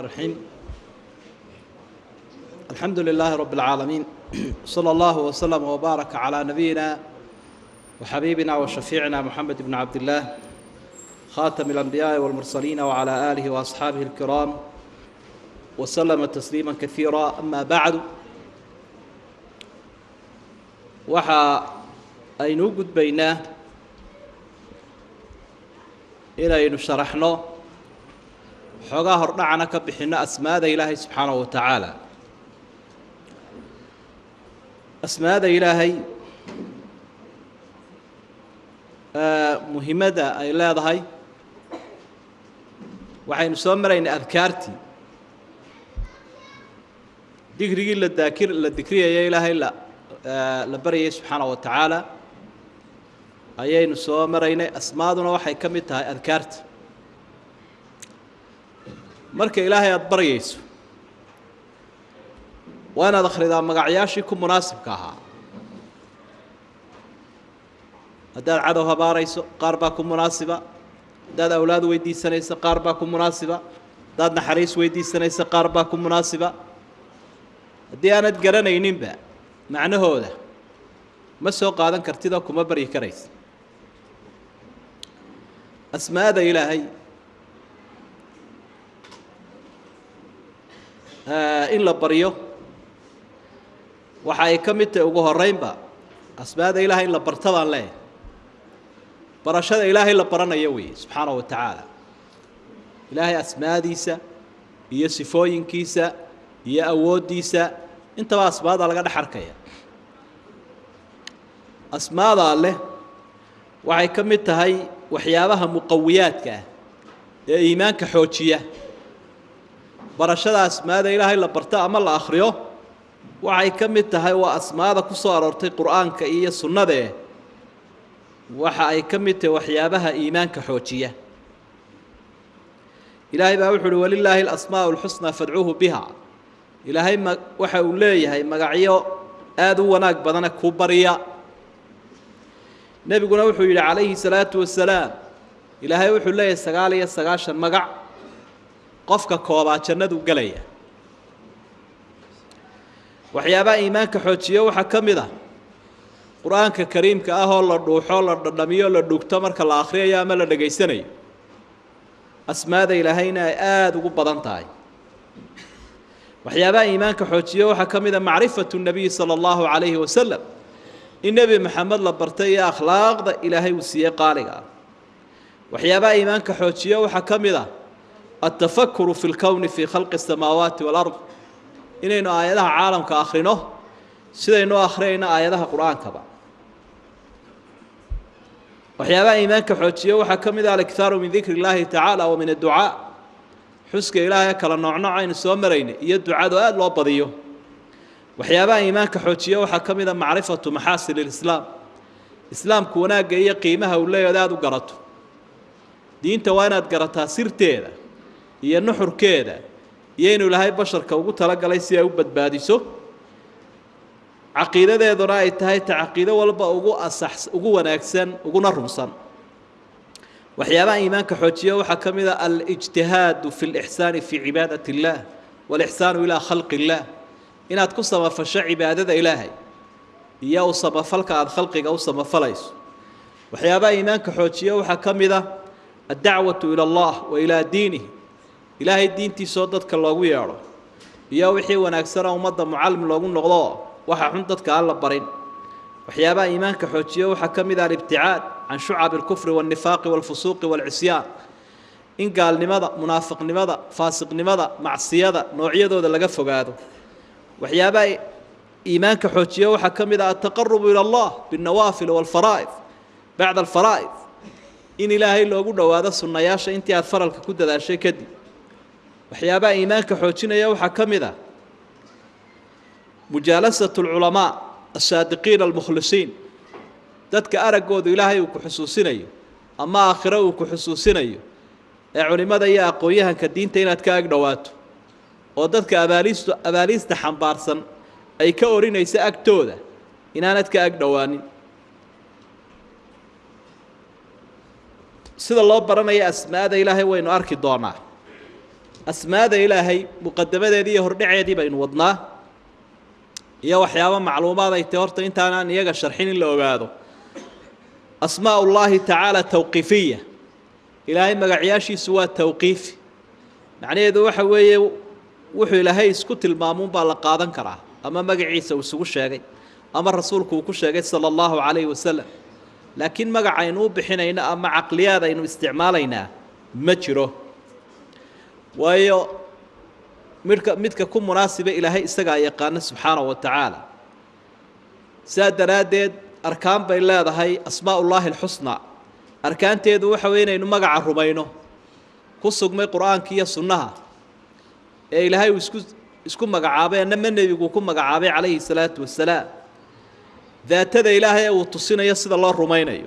الرحيم. الحمد لله رب العالمين، صلى الله وسلم وبارك على نبينا وحبيبنا وشفيعنا محمد بن عبد الله خاتم الأنبياء والمرسلين وعلى آله وأصحابه الكرام وسلم تسليما كثيرا. أما بعد، waxa aynu gudbaynaa inaynu sharaxno xogaa hordhacana ka bixino asmaada ilaahay subxaanahu wa tacaala. asmaada ilaahay muhiimadda ay leedahay waxaynu soo maraynay adkaartii dikrigii la dikriyaya ilaahay la baryay subxaanahu wa tacaala ayaynu soo maraynay. asmaaduna waxay ka mid tahay adkaarta. marka ilaahay aada baryayso waa inaad akhridaa magacyaashii ku munaasibka ahaa. haddaad cadow habaarayso qaar baa ku munaasiba, haddaad awlaad weydiisanayso qaar baa ku munaasiba, haddaad naxariis weydiisanayso qaar baa ku munaasiba. haddii aanad garanayninba macnahooda ma soo qaadan kartid oo kuma baryi karaysa. asmaada ilaahay in la baryo waxa ay ka mid tahay ugu horreynba asmaada ilaahay in la barta baan leeyahay. barashada ilaahay la baranayo weeye subxaanahu wa tacaala. ilaahay asmaadiisa iyo sifooyinkiisa iyo awooddiisa intaba asmaada laga dhex arkaya. asmaada alleh waxay ka mid tahay waxyaabaha muqawiyaadka ah ee iimaanka xoojiya. barashada asmaada ilaahay la barta ama la akhriyo waxay ka mid tahay waa asmaada ku soo aroortay qur'aanka iyo sunnadee waxa ay ka mid tahay waxyaabaha iimaanka xoojiya. ilaahay baa wuxuu uhi walilaahi alasmaa'u alxusnaa fadcuuhu biha. ilaahay waxa uu leeyahay magacyo aada u wanaag badana ku barya. nebiguna wuxuu yidhi calayhi salaatu wasalaam ilaahay wuxuu leeyahay 99 magac, qofka koobaa jannadu gelaya. waxyaabaha iimaanka xoojiya waxaa ka mid ah qur-aanka kariimka ah oo la dhuuxo, la dhadhamiyo, la dhugto marka la akhriyayo ama la dhegaysanayo. asmaada ilaahayna ay aada ugu badan tahay. waxyaabaha iimaanka xoojiya waxaa ka mid a macrifatu nabiyi sala allahu calayhi wasalam, in nebi maxamed la bartay iyo akhlaaqda ilaahay uu siiyey qaaliga ah. waxyaabaha iimaanka xoojiya waxaa ka mid ah altafakuru fi lkowni fii khalqi asamaawaati walard, inaynu aayadaha caalamka akhrino sidaynu akhriyayno aayadaha qur-aankaba. waxyaabaha iimaanka xoojiya waxaa ka mid ah aliktaaru min dikri illaahi tacaala wa min adducaa, xuska ilaahay kala noocnooc aynu soo maraynay iyo ducadu aada loo badiyo. waxyaabaha iimaanka xoojiya waxaa ka mid a macrifatu maxaasin ilislaam, islaamku wanaagga iyo qiimaha uu leeyahay aada u garato. diinta waa inaad garataa sirteeda iyo nuxurkeeda iyo inuu ilaahay basharka ugu talagalay si ay u badbaadiso. caqiidadeeduna ay tahay ta caqiido walba ugu wanaagsan uguna rumsan. waxyaabaha iimaanka xoojiya waxaa ka mid a alijtihaadu fi lixsaani fii cibaadati illaah walixsaanu ilaa khalqi illaah, inaad ku samafasho cibaadada ilaahay iyo u samafalka aada khalqiga u samafalayso. waxyaabaha iimaanka xoojiya waxaa ka mid ah addacwatu ila allah wa ilaa diinih, ilaahay diintiisoo dadka loogu yeedho iyo wixii wanaagsana ummadda mucallim loogu noqdo waxa xun dadka aan la barin. waxyaabaha iimaanka xoojiya waxaa ka mid ah alibticaad can shucabi alkufri waannifaaqi waalfusuuqi waalcisyaan, in gaalnimada, munaafiqnimada, faasiqnimada, macsiyada noocyadooda laga fogaado. waxyaabaha iimaanka xoojiya waxaa ka mid ah altaqarubu ila allah biاlnawaafil waalfaraa'id bacda alfaraa'id, in ilaahay loogu dhowaado sunnayaasha intii aad faralka ku dadaashay kadib. waxyaabaha iimaanka xoojinaya waxaa ka mid ah mujaalasatu alculamaa asaadiqiina almukhlisiin, dadka araggoodu ilaahay uu ku xusuusinayo ama aakhiro uu ku xusuusinayo ee culimmada iyo aqoon-yahanka diinta inaad ka ag dhowaato oo dadka abaaliista xambaarsan ay ka orinaysa agtooda inaanad ka ag dhowaanin. sida loo baranayo asmaada ilaahay waynu arki doonaa. asmaada ilaahay muqadamadeedii iyo hordhaceedii baynu wadnaa iyo waxyaabo macluumaad ay tahay horta intaanaan iyaga sharxin in la ogaado asmaa ullaahi tacaala tawqiifiya ilaahay magacyashiisu waa tawqiifi macnaheedu waxa weeye wuxuu ilaahay isku tilmaamuun baa la qaadan karaa ama magaciisa uu isugu sheegay ama rasuulku uu ku sheegay sala allahu calayhi wasalam laakiin magacaynu u bixinayna ama caqliyaad aynu isticmaalaynaa ma jiro waayo midka ku munaasiba ilaahay isagaa yaqaana subxaanahu wa tacaala sidaa daraaddeed arkaan bay leedahay asmaa ullaahi alxusnaa arkaanteedu waxa weeye inaynu magaca rumayno ku sugmay qur-aanka iyo sunnaha ee ilaahay uu isku magacaabay anama nebigu ku magacaabay calayhi salaatu wasalaam daatada ilaahay uu tusinayo sida loo rumaynayo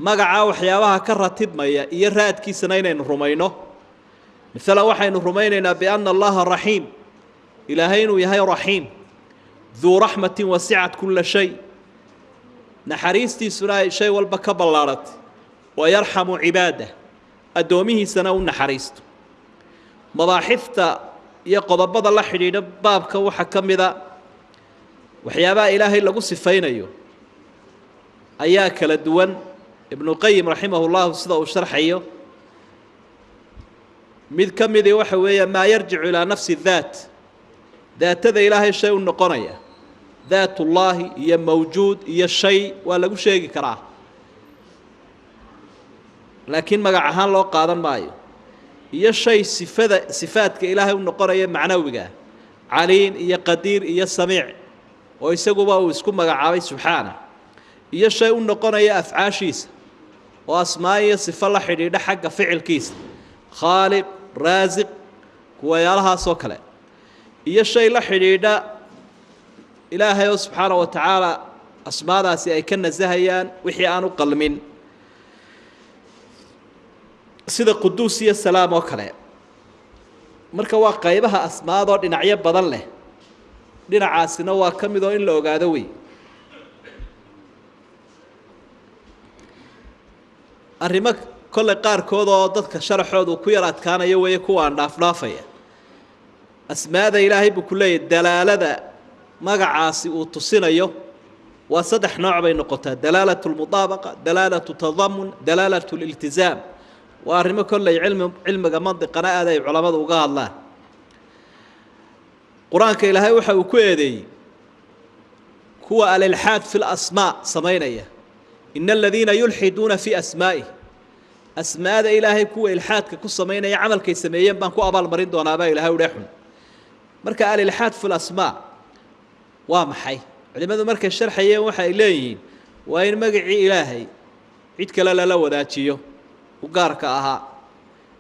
magaca waxyaabaha ka ratibmaya iyo raadkiisana inaynu rumayno مثلا waxaynu rumaynaynaa بأن الله رحيم إلهي إنه يهي رحيم ذو رحمة وسعت كل شيء نحريستي سناء شيء والبكب اللارت ويرحم عباده أدوميه سنو نحريست مضاحفت يقضى بضى الله حديد بابك وحكم ذا وحيابا إلهي لقو سفين أيو أياك لدوان ابن القيم رحمه الله صدق الشرح أيو mid ka mid waxa weeye ma yarji'u ila nafsi daatada ilaahay shay u noqonaya daatullaahi iyo mawjuud iyo shay waa lagu sheegi karaa laakiin magac ahaan loo qaadan maayo iyo shay sifaadka ilaahay u noqonaya macnawiga caliim iyo qadiir iyo samiic oo isaguba uu isku magacaabay subxaana iyo shay u noqonaya afcaashiisa oo asmaa iyo sifo la xidhiidha xagga ficilkiisa خالق رازق كويالها سوكله iyo shay la xidhiidha ilaahay subhanahu wa ta'ala asmaadaasi ay ka nasahayaan wixii aanu qalmin sida quduus iyo salaam oo kale marka waa qaybaha asmaado dhinacyo badan leh dhinacaasina waa kamid oo in la ogaado way arrimaha كل قار كوضو ضدك شرحوض وكيرات كان يوي كوان دافنافيا أسماء ذا إلهي بكلية دلالة مقعاسي وتصين يو وصدح نوع بين نقطة دلالة المطابقة دلالة التضمن دلالة الالتزام وأرمى كل علم منطق قناة ذا علماء وقال الله قرآن كإلهي وحي وكويدي كو الإلحاد في الأسماء سمينية إن الذين يلحدون في أسمائه أسماء إلهي كو إلحاد كو سمينا يعمل كي سميين بان كو أبال مرين دون أبا إلهي وريحون مركا الإلحاد في الأسماء وامحي لماذا مركا الشرح يوحى إليهين وإن مقعي إلهي عيد كلا لا وذاتيو وقارك أها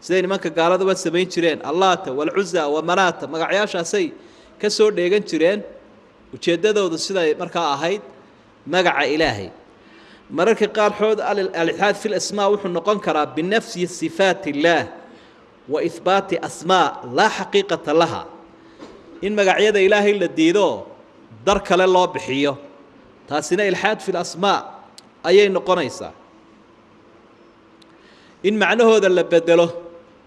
سيدين مانكا قال هذا بس سمين ترين الله والعزة ومناتا مقعياشا سي كسور ديغان ترين وتشددوا ذا السيدة مركا أهيد مقع إلهي مرك قال حود الإلحاد في الأسماء وحن نقول كرا بنفس صفات الله وإثبات أسماء لا حقيقة لها إن مقعيد إلهي للديدو درك لله بحيه تاسنا إلحاد في الأسماء أي نقنيسا إن معنى هذا اللي بدله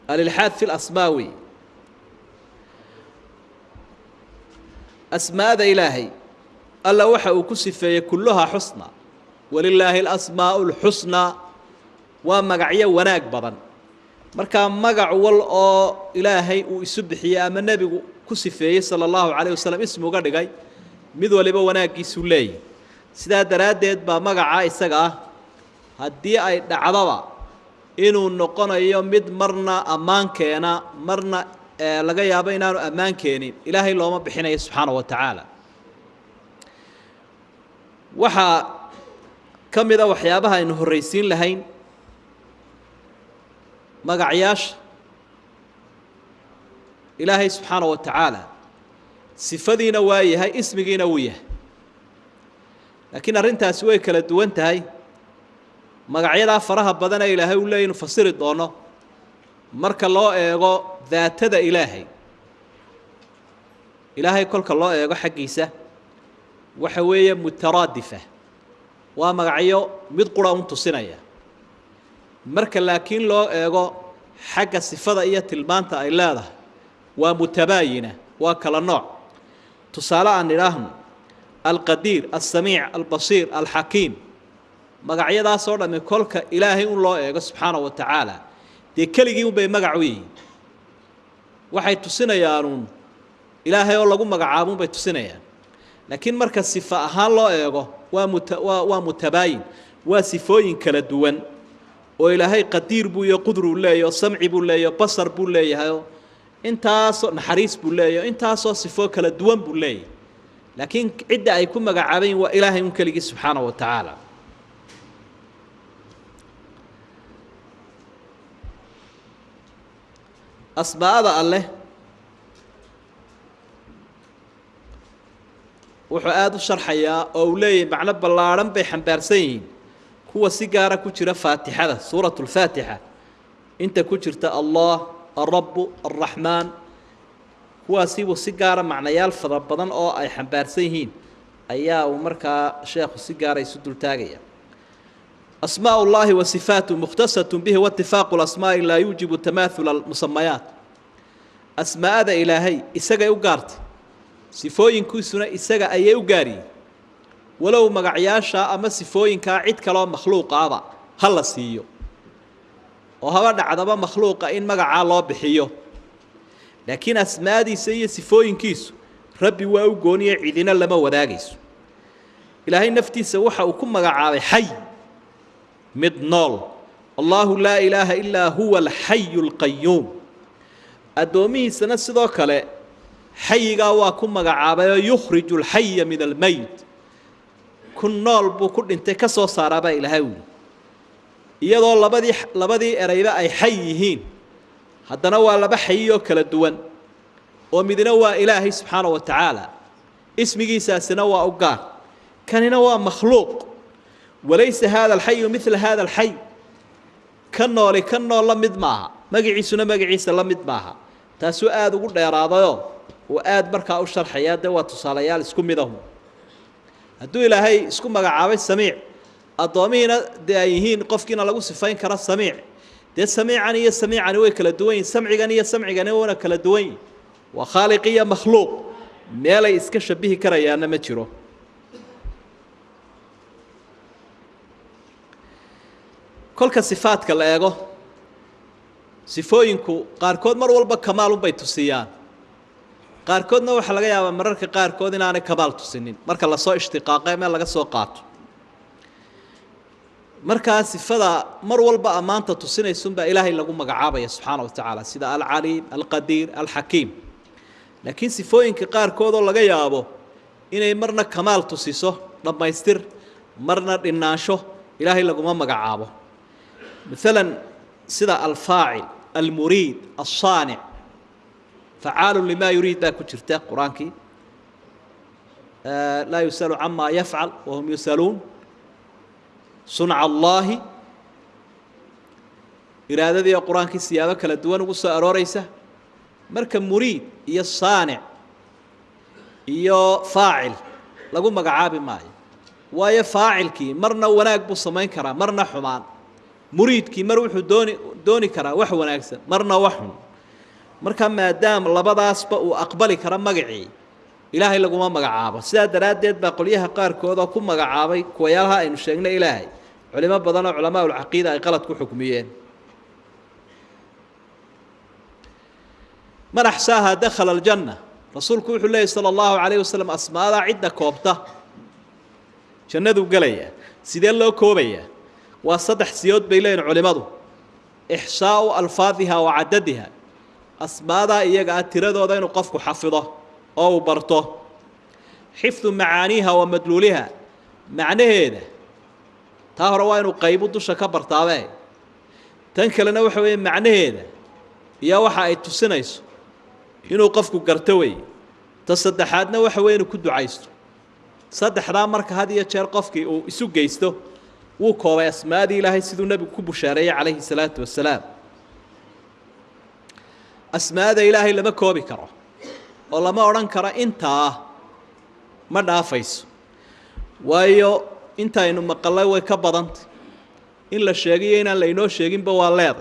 الإلحاد في الأسماوي أسماء ذا إلهي ألا وحا وكسفية كلها حسنى ولله الأسماء الحسنى ومقعية وناك بضن مركا مقع والله إلهي ويسبحي أما النبي كسفية صلى الله عليه وسلم اسمه قرقاي مذو لبا وناك يسولي سيدا درادد با مقع إساقا هدي أي دعضوا إنو نقونا يوم مد مرنا أمان كينا مرنا لغا يابينا أمان كينين إلهي اللهم بحنا سبحانه وتعالى وحا كم إذا وحيابها إنه الرئيسين لهين مقعياش إلهي سبحانه وتعالى صفدينا وايه هاي اسمجينا ويه لكن أرنتها سويك لدوانت هاي مقعيدا فرها بدنا إلهي ولا ينفسر الدونه مرك الله إيغو ذات ذا إلهي كلك الله إيغو حقيسة وحوية مترادفة ومقعيو مد قرآن تصنية مرك لكن الله إيغو حق صفة إيا تلمانتا أي لاده ومتباينة وكلا نوع تصالى عن إلهنا القدير السميع البصير الحكيم magacyadaas oo dhan kolka ilaahay uu loo eego subhanahu wa ta'ala de kaligii uu bay magacuyi waxay tusinayaan ilaahay oo lagu magacaabo bay tusinayaan laakiin marka sifa ahaan loo eego waa mutabayin waa sifooyin kala duwan oo ilaahay qadiir buu iyo qudru leeyahay samci buu leeyahay basar buu leeyahay intaas naxariis buu leeyahay intaas oo sifo kala duwan buu leeyahay laakiin cidda ay ku magacaabeen waa ilaahay uu kaligii subhanahu wa ta'ala أسماء الله وحاد الشرحية أولي معنى بلارن بحنبارسين هو سيجارة كتير فاتحة سورة الفاتحة أنت كتيرت الله الرب الرحمن هو سيبو سيجارة معنى يالف ربنا أو أي حنبارسين أيها ومركا شيخ السيجارة يسد التاجية أسماء الله وصفاته مختصة به واتفاق الأسماء لا يوجب تماثل المسميات أسماء هذا إلهي إساق يوغارت صفوين كوسنا إساق أي يوغاري ولو مقعياشا أما صفوين كاعد كلام مخلوق هذا هلا سيو وهذا عدبا مخلوق إن مقع الله بحيو لكن أسماء دي سي صفوين كيسو ربي واوغوني عيدنا لما وداقيسو إلهي نفتي سوحا وكم مقع حي مدنول الله لا إله إلا هو الحي القيوم أدومي سنسدو كله حيغا واكم مغعابا يخرج الحي من الميت كن نول بو كل انت كسو سارابا إلهي iyadoo labadii erayba ay xay yihiin haddana waa laba xayiyo kala duwan oo midna waa ilaahay subhanahu wa ta'ala ismigiisaasina waa u gaar kanina waa makhluuq وليس هذا الحي مثل هذا الحي كنول لمد معها مقعيسنا مقعيس لمد معها تاسو آد وقل ديرادايو وآد مركا الشرحيات دوا تصاليال اسكم مدهم هدو إلهي اسكم مقعابي السميع الضوامين دايهين قفكين لغو صفين كرا السميع دي السميعني السميعني ويكلا دوين سمعيغاني السمعيغاني ونكلا دوين وخالقية مخلوق ميلا اسكشف به كريانا مجرو كل صفات كلا إيجو صفوينكو قاركود مر والبا كمال بيتوسيان قاركود نوح لقى يا مررك قاركود إن أنا كمال تسنين مرك الله صو اشتقاقه ما لقى صو قات مرك صفة مر والبا أمانة تسنين سنبا إلهي لقوا مجعابة سبحانه وتعالى سيدا العليم القدير الحكيم لكن صفوينك قاركود لقى يا أبو إن مرنا كمال تسيسه لما يستر مرنا الناشو إلهي لقوا مجعابه مثلا سيدا الفاعل المريد الصانع فعال لما يريد ذاك كجرتا قرانكي لا يسأل عما يفعل وهم يسألون صنع الله إرادة ذي قرانكي سيابة كلا دوان وقصة أروريسة مركب مريد إيا الصانع إيا فاعل لقول مقعابي ماي ويا فاعل كي مرنا وناك بصمين كرا مرنا حمان مريد كي مروح دوني كرا وحو ناكسن مرنا وحن مركا ما دام لبداس با اقبلي كرا مغعي الهي لغوما مغعابا سدا دراديد با قليها قاركودا ku magacaabay kuwayalaha aynu sheegnay ilaahay culimo badan oo culama ul aqeeda ay qalad ku xukmiyeen man ahsaha dakhala al janna rasuulku wuxuu leeyahay sallallahu alayhi wasallam asmaada cidda koobta jannadu galaya sidee loo koobaya وصدح سيود بيلين علماء إحصاء ألفاظها وعددها أسماء إيجا تردو دين قفك حفظه أو برطه حفظ معانيها ومدلولها معنى هذا تهروين وقيبض شكبر طابع تنكل نوحوين معنى هذا يا وحا تسنيس إنه قفك قرتوي تصدحاتنا وحوين كدو عايزته صدح رامرك هذه يتشار قفك ويسوق جيسته وكوا أسماء إلهي سيدو النبي كبو شارعي عليه الصلاة والسلام أسماء إلهي لما كوبي كرا والله ما أوران كرا إنتا ما نافيس وايو إنتا إنو مقالي ويكبضانت إلا الشيقين إلا إنو الشيقين بواليض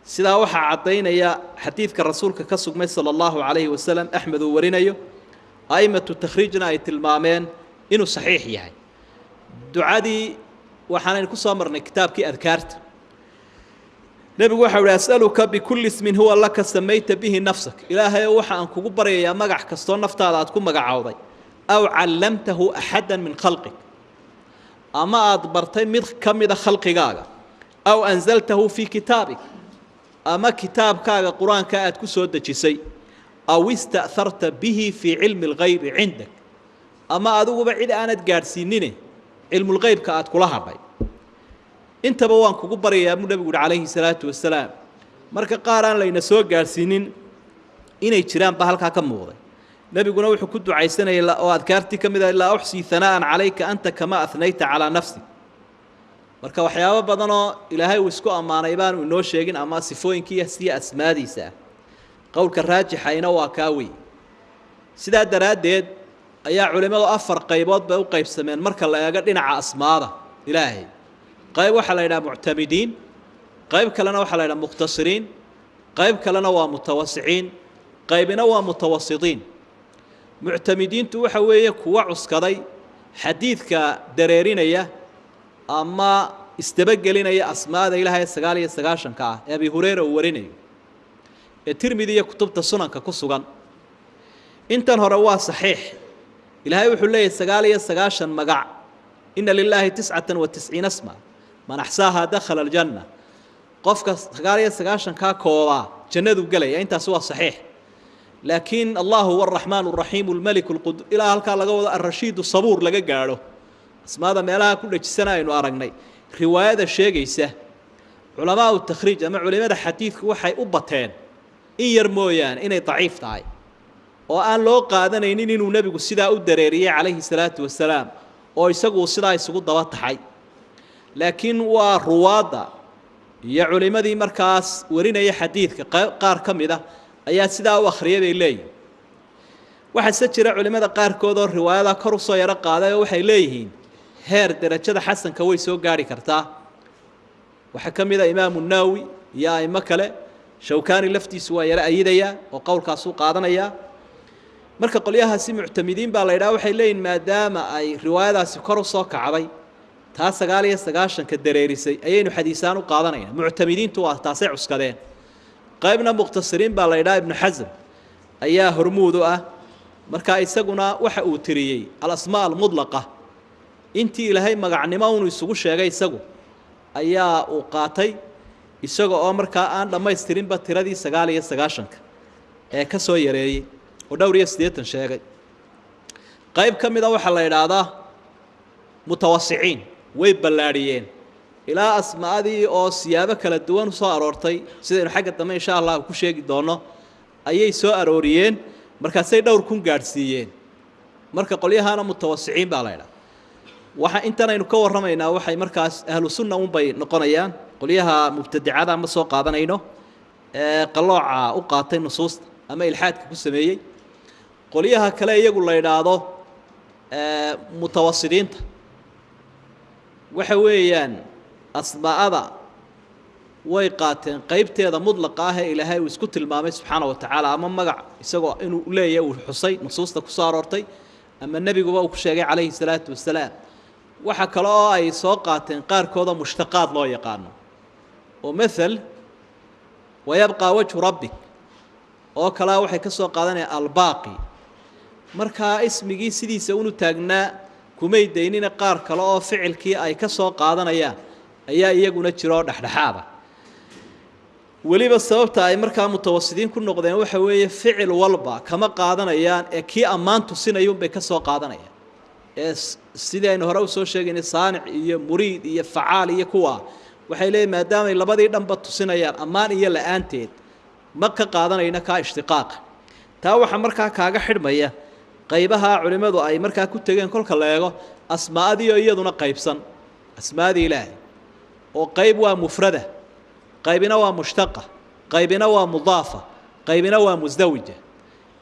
sidaa waxaa caddaynaya xadiidka rasuulka ka sugmay sala allahu calayhi wasalam axmed uu warinayo a'immatu takhriijna ay tilmaameen inuu saxiix yahay ducadii waxaanaynu ku soo marnay kitaabkii adkaarta nebigu waxa uhi as'aluka bikulli ismin huwa laka samayta bihi nafsak ilaahay waxa aan kugu baryayaa magac kastoo naftaada aad ku magacowday aw callamtahu axadan min khalqik ama aad bartay mid ka mida khalqigaaga aw anzaltahu fii kitaabik ama kitaabkaaga qur-aanka aad ku soo dejisay aw ista'harta bihi fii cilmi alghaybi cindak ama adiguba cid aanad gaadhsiinine cilmulghaybka aad kula hadhay intaba waan kugu baryayaa buu nebigu uhi calayhi salaatu wasalaam marka qaar aan layna soo gaadhsiinin inay jiraan ba halkaa ka muuqday nebiguna wuxuu ku ducaysanayay oo adkaartii ka mid ah laa uxsii hanaa'an calayka anta kama ahnayta calaa nafsi marka waxyaabo badanoo ilaahay uu isku ammaanay baanu inoo sheegin ama sifooyinkiiyo siya asmaadiisa ah qowlka raajixayna waa kaa wey sidaa daraaddeed ayaa culimmadu 4 qaybood bay u qaybsameen marka la eego dhinaca asmaada ilaahay qayb waxaa la yidhaha muctamidiin qayb kalena waxaa la yidhaha mukhtasiriin qayb kalena waa mutawasiciin qaybina waa mutawasidiin muctamidiintu waxa weeye kuwa cuskaday xadiidka dareerinaya ama istabagelinaya asmaada ilaahay 99 ah ee abi hurayra uu warinayo ee tirmidhi iyo kutubta sunanka ku sugan intan hore waa saxiix ilaahay wuxuu leeyahay 99 magac inna lillahi 99 isma man ahsaaha dakhala aljanna qofka 99 ka kooba jannadu galaya intaas waa saxiix laakiin allah huwa arrahmaan arrahiim almalik alqudus ila halka laga wado ar-rashiid as-sabuur laga gaaro asmaada meelaha ku dhajisanayno aragnay riwaayada sheegaysa culamaa takhriij ama culimada xadiidku waxay u bateen in yar mooyaan inay daciif tahay oo aan loo qaadanaynin inuu nabigu sidaa u dareeriyay calayhi salaatu wasalaam oo isagu sidaa isugu daba taxay laakiin waa ruwaada iyo culimadii markaas warinaya xadiidka qaar ka mid ah ayaa sidaa u akhriyay bay leeyihiin waxaa jira culimada qaarkood oo riwaayada kor u soo yara qaaday oo waxay leeyihiin heer darajada xasanka way soo gaari kartaa waxa ka mid ah imaam an-nawawi iyo ayma kale shawkani laftiisu waa yara ayidaya oo qowlkaas u qaadanaya marka qolyahaasi muctamidiin baa la yiraahdaa waxay leeyihiin maadaama ay riwaayadaasi kor u soo kacday taa 99 ka dareerisay ayaynu xadiisaan u qaadanaynaa muctamidiintu waa taasay cuskadeen qaybna mukhtasiriin baa la yiraahdaa ibn hazm ayaa hormuud u ah marka isaguna waxa uu tiriyay al-asmaa al-mudlaqa intii ilaahay magacnimo uu isugu sheegay isagu ayaa uu qaatay isaga oo markaa aan dhammaystirin ba tiradii 99 ee ka soo yareeyay oo dhowr iyo 80 sheegay qayb kamida waxa la yiraahdaa mutawasiciin way ballaariyeen ilaa asmaadii oo siyaabo kala duwan soo aroortay sidaynu xagga dambe insha Allah ku sheegi doono ayay soo arooriyeen markaasay dhowr kun gaarsiiyeen marka qolyahana mutawasiciin baa la yiraahdaa waxa intanaynu ka warramaynaa waxay markaas ahlu sunna un bay noqonayaan qolyaha mubtadicada ma soo qaadanayno ee qalooca u qaatay nusuusta ama ilhaadka ku sameeyay qolyaha kale iyagu la yiraahdo mutawassidiinta waxa weeyaan asmaa'ada way qaateen qaybteeda mudlaqa ah ee ilaahay uu isku tilmaamay subxaanahu wa ta'ala ama magac isagoo inuu leeyahay uu xusay nusuusta ku soo aroortay ama nabiguba uu ku sheegay calayhi salaatu wasalaam waxa kale oo ay soo qaateen qaarkooda mushtaqaad loo yaqaano oo مثل ويبقى وجه ربك oo kala waxay ka soo qaadanay al-baaqi marka ismigi sidiisa uu taagnaa kumay deynina qaar kale oo ficilkii ay ka soo qaadanayaan ayaa iyaguna jiro dhaxdhaxaada waliba sababta ay markaa mutawassidiin ku noqdeen waxa weeye ficil walba kama qaadanayaan ee kii amaantu sinayun bay ka soo qaadanayaan ee sidaynu hore u soo sheegnay saanic iyo muriid iyo facaal iyo kuwa waxay leeyahay maadaama ay labadii dhanba tusinayaan amaan iyo la'aanteed ma ka qaadanayna ka ishtiqaaq taa waxa markaa kaaga xidhmaya qaybaha culimadu ay markaa ku tageen kolka la eego asmaadii iyaduna qaybsan asmaadii ilaahay oo qayb waa mufrada qaybina waa mushtaqa qaybina waa mudaafa qaybina waa musdawija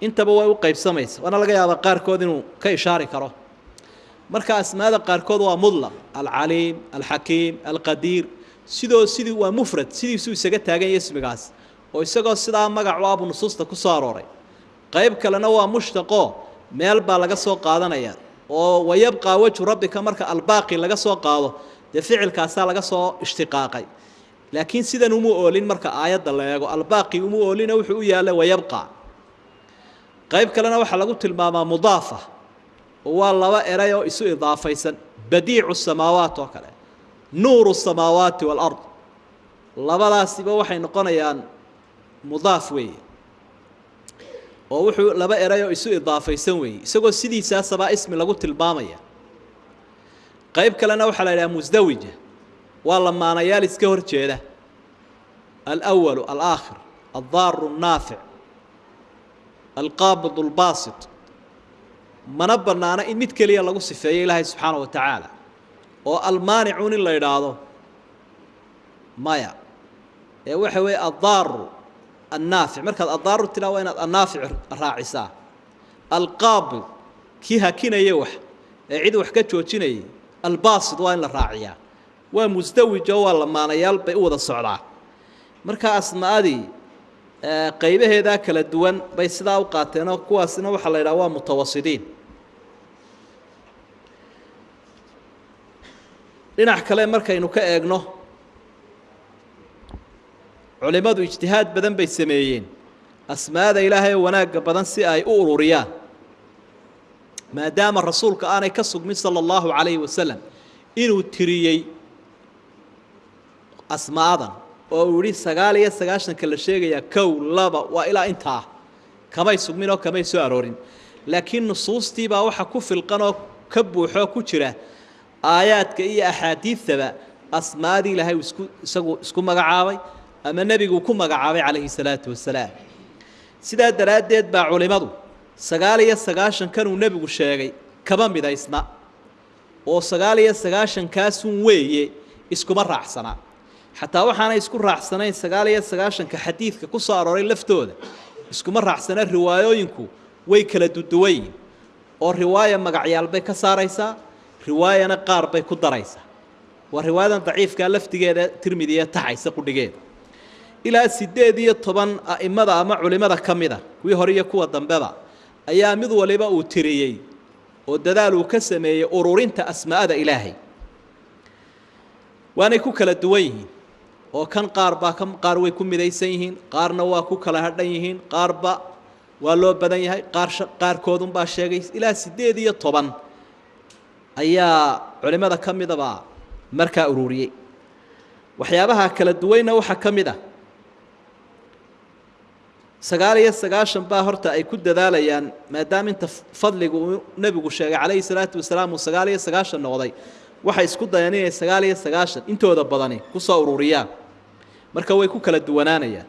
intaba way u qaybsamaysaa wana laga yaabaa qaarkood inuu ka ishaari karo marka asmaada qaarkood waa mudlaq al-alim al-hakim al-qadir sidii waa mufrad sidiisuu isaga taagan yahay ismigaas oo isagoo sidaa magacu abu nusuusta ku soo arooray qayb kalena waa mushtaqo meel baa laga soo qaadanaya oo wayabqa wajhu rabbika marka albaaqi laga soo qaado dee ficilkaasaa laga soo ishtiqaaqay laakiin sidan uma oolin marka aayadda la eego albaaqi uma oolina wuxuu u yaallay wayabqa qayb kalena waxaa lagu tilmaamaa mudaafa oo waa laba eray oo isu idaafaysan badiicu samaawaat oo kale nuuru samaawaati walard labadaasiba waxay noqonayaan mudaaf weeye oo wuxuu laba eray oo isu idaafaysan weeye isagoo sidiisaasabaa ismi lagu tilmaamaya qayb kalena waxaa la yidhaha musdawija waa lamaanayaal iska hor jeeda alأwalu alaakhir aldaaru الnaafic alqaabid اlbaasit mana bannaana in mid keliya lagu sifeeyo ilaahay subxaanaه wa tacaala oo almaanicuun in la idhaahdo maya ee waxa weeye addaaru annaafic markaad addaaru tiraa waa inaad annaafic raacisaa alqaabid kii hakinaya wax ee cid wax ka joojinayay albaasid waa in la raaciyaa waa musdawijo waa lamaanayaal bay u wada socdaa marka asmaadii qaybaheedaa kala duwan bay sidaa u qaateenoo kuwaasina waxaa la yidhaha waa mutawasidiin dhinac kale markaynu ka eegno culimadu ijtihaad badan bay sameeyeen asmaada ilaahay oo wanaagga badan si ay u ururiyaan maadaama rasuulka aanay ka sugmin sala allahu calayhi wasalam inuu tiriyey asmaadan oo uu yihi 99 la sheegayaa kow laba waa ilaa intaa kamay sugmin oo kamay soo aroorin laakiin nusuustii baa waxa ku filqan oo ka buuxo ku jira aayaadka iyo axaadiidaba asmaadii ilaahay isagu isku magacaabay ama nebigu ku magacaabay calayhi salaatu wasalaam sidaa daraaddeed baa culimadu 99 kanuu nebigu sheegay kama midaysna oo 99 kaasun weeye iskuma raacsana xataa waxaanay isku raacsanayn 99 xadiidka ku soo arooray laftooda iskuma raacsana riwaayooyinku way kala duduwayn oo riwaaya magacyaal bay ka saaraysaa riwaayana qaar bay ku daraysaa waa riwaayadan daciifka laftigeeda tirmidiya taxaysa qudhigeeda ilaa 18 aimada ama culimada kamida kuwii hore iyo kuwa dambeba ayaa mid waliba uu tiriyay oo dadaal uu ka sameeyay ururinta asmaada ilaahay waanay ku kala duwan yihiin oo kan qaar way ku midaysan yihiin qaarna waa ku kala hadhan yihiin qaarba waa loo badan yahay qaarkoodun baa sheegay ilaa 18 ayaa culimada kamidaba markaa ururiyay waxyaabaha kala duwanna waxa kamida 99 baa horta ay ku dadaalayaan maadaama inta fadligu nabigu sheegay calayhi salaatu wasalaam 99 noqday waxay isku dayeen inay 99 intooda badani ku soo ururiyaan marka way ku kala duwanaanayaan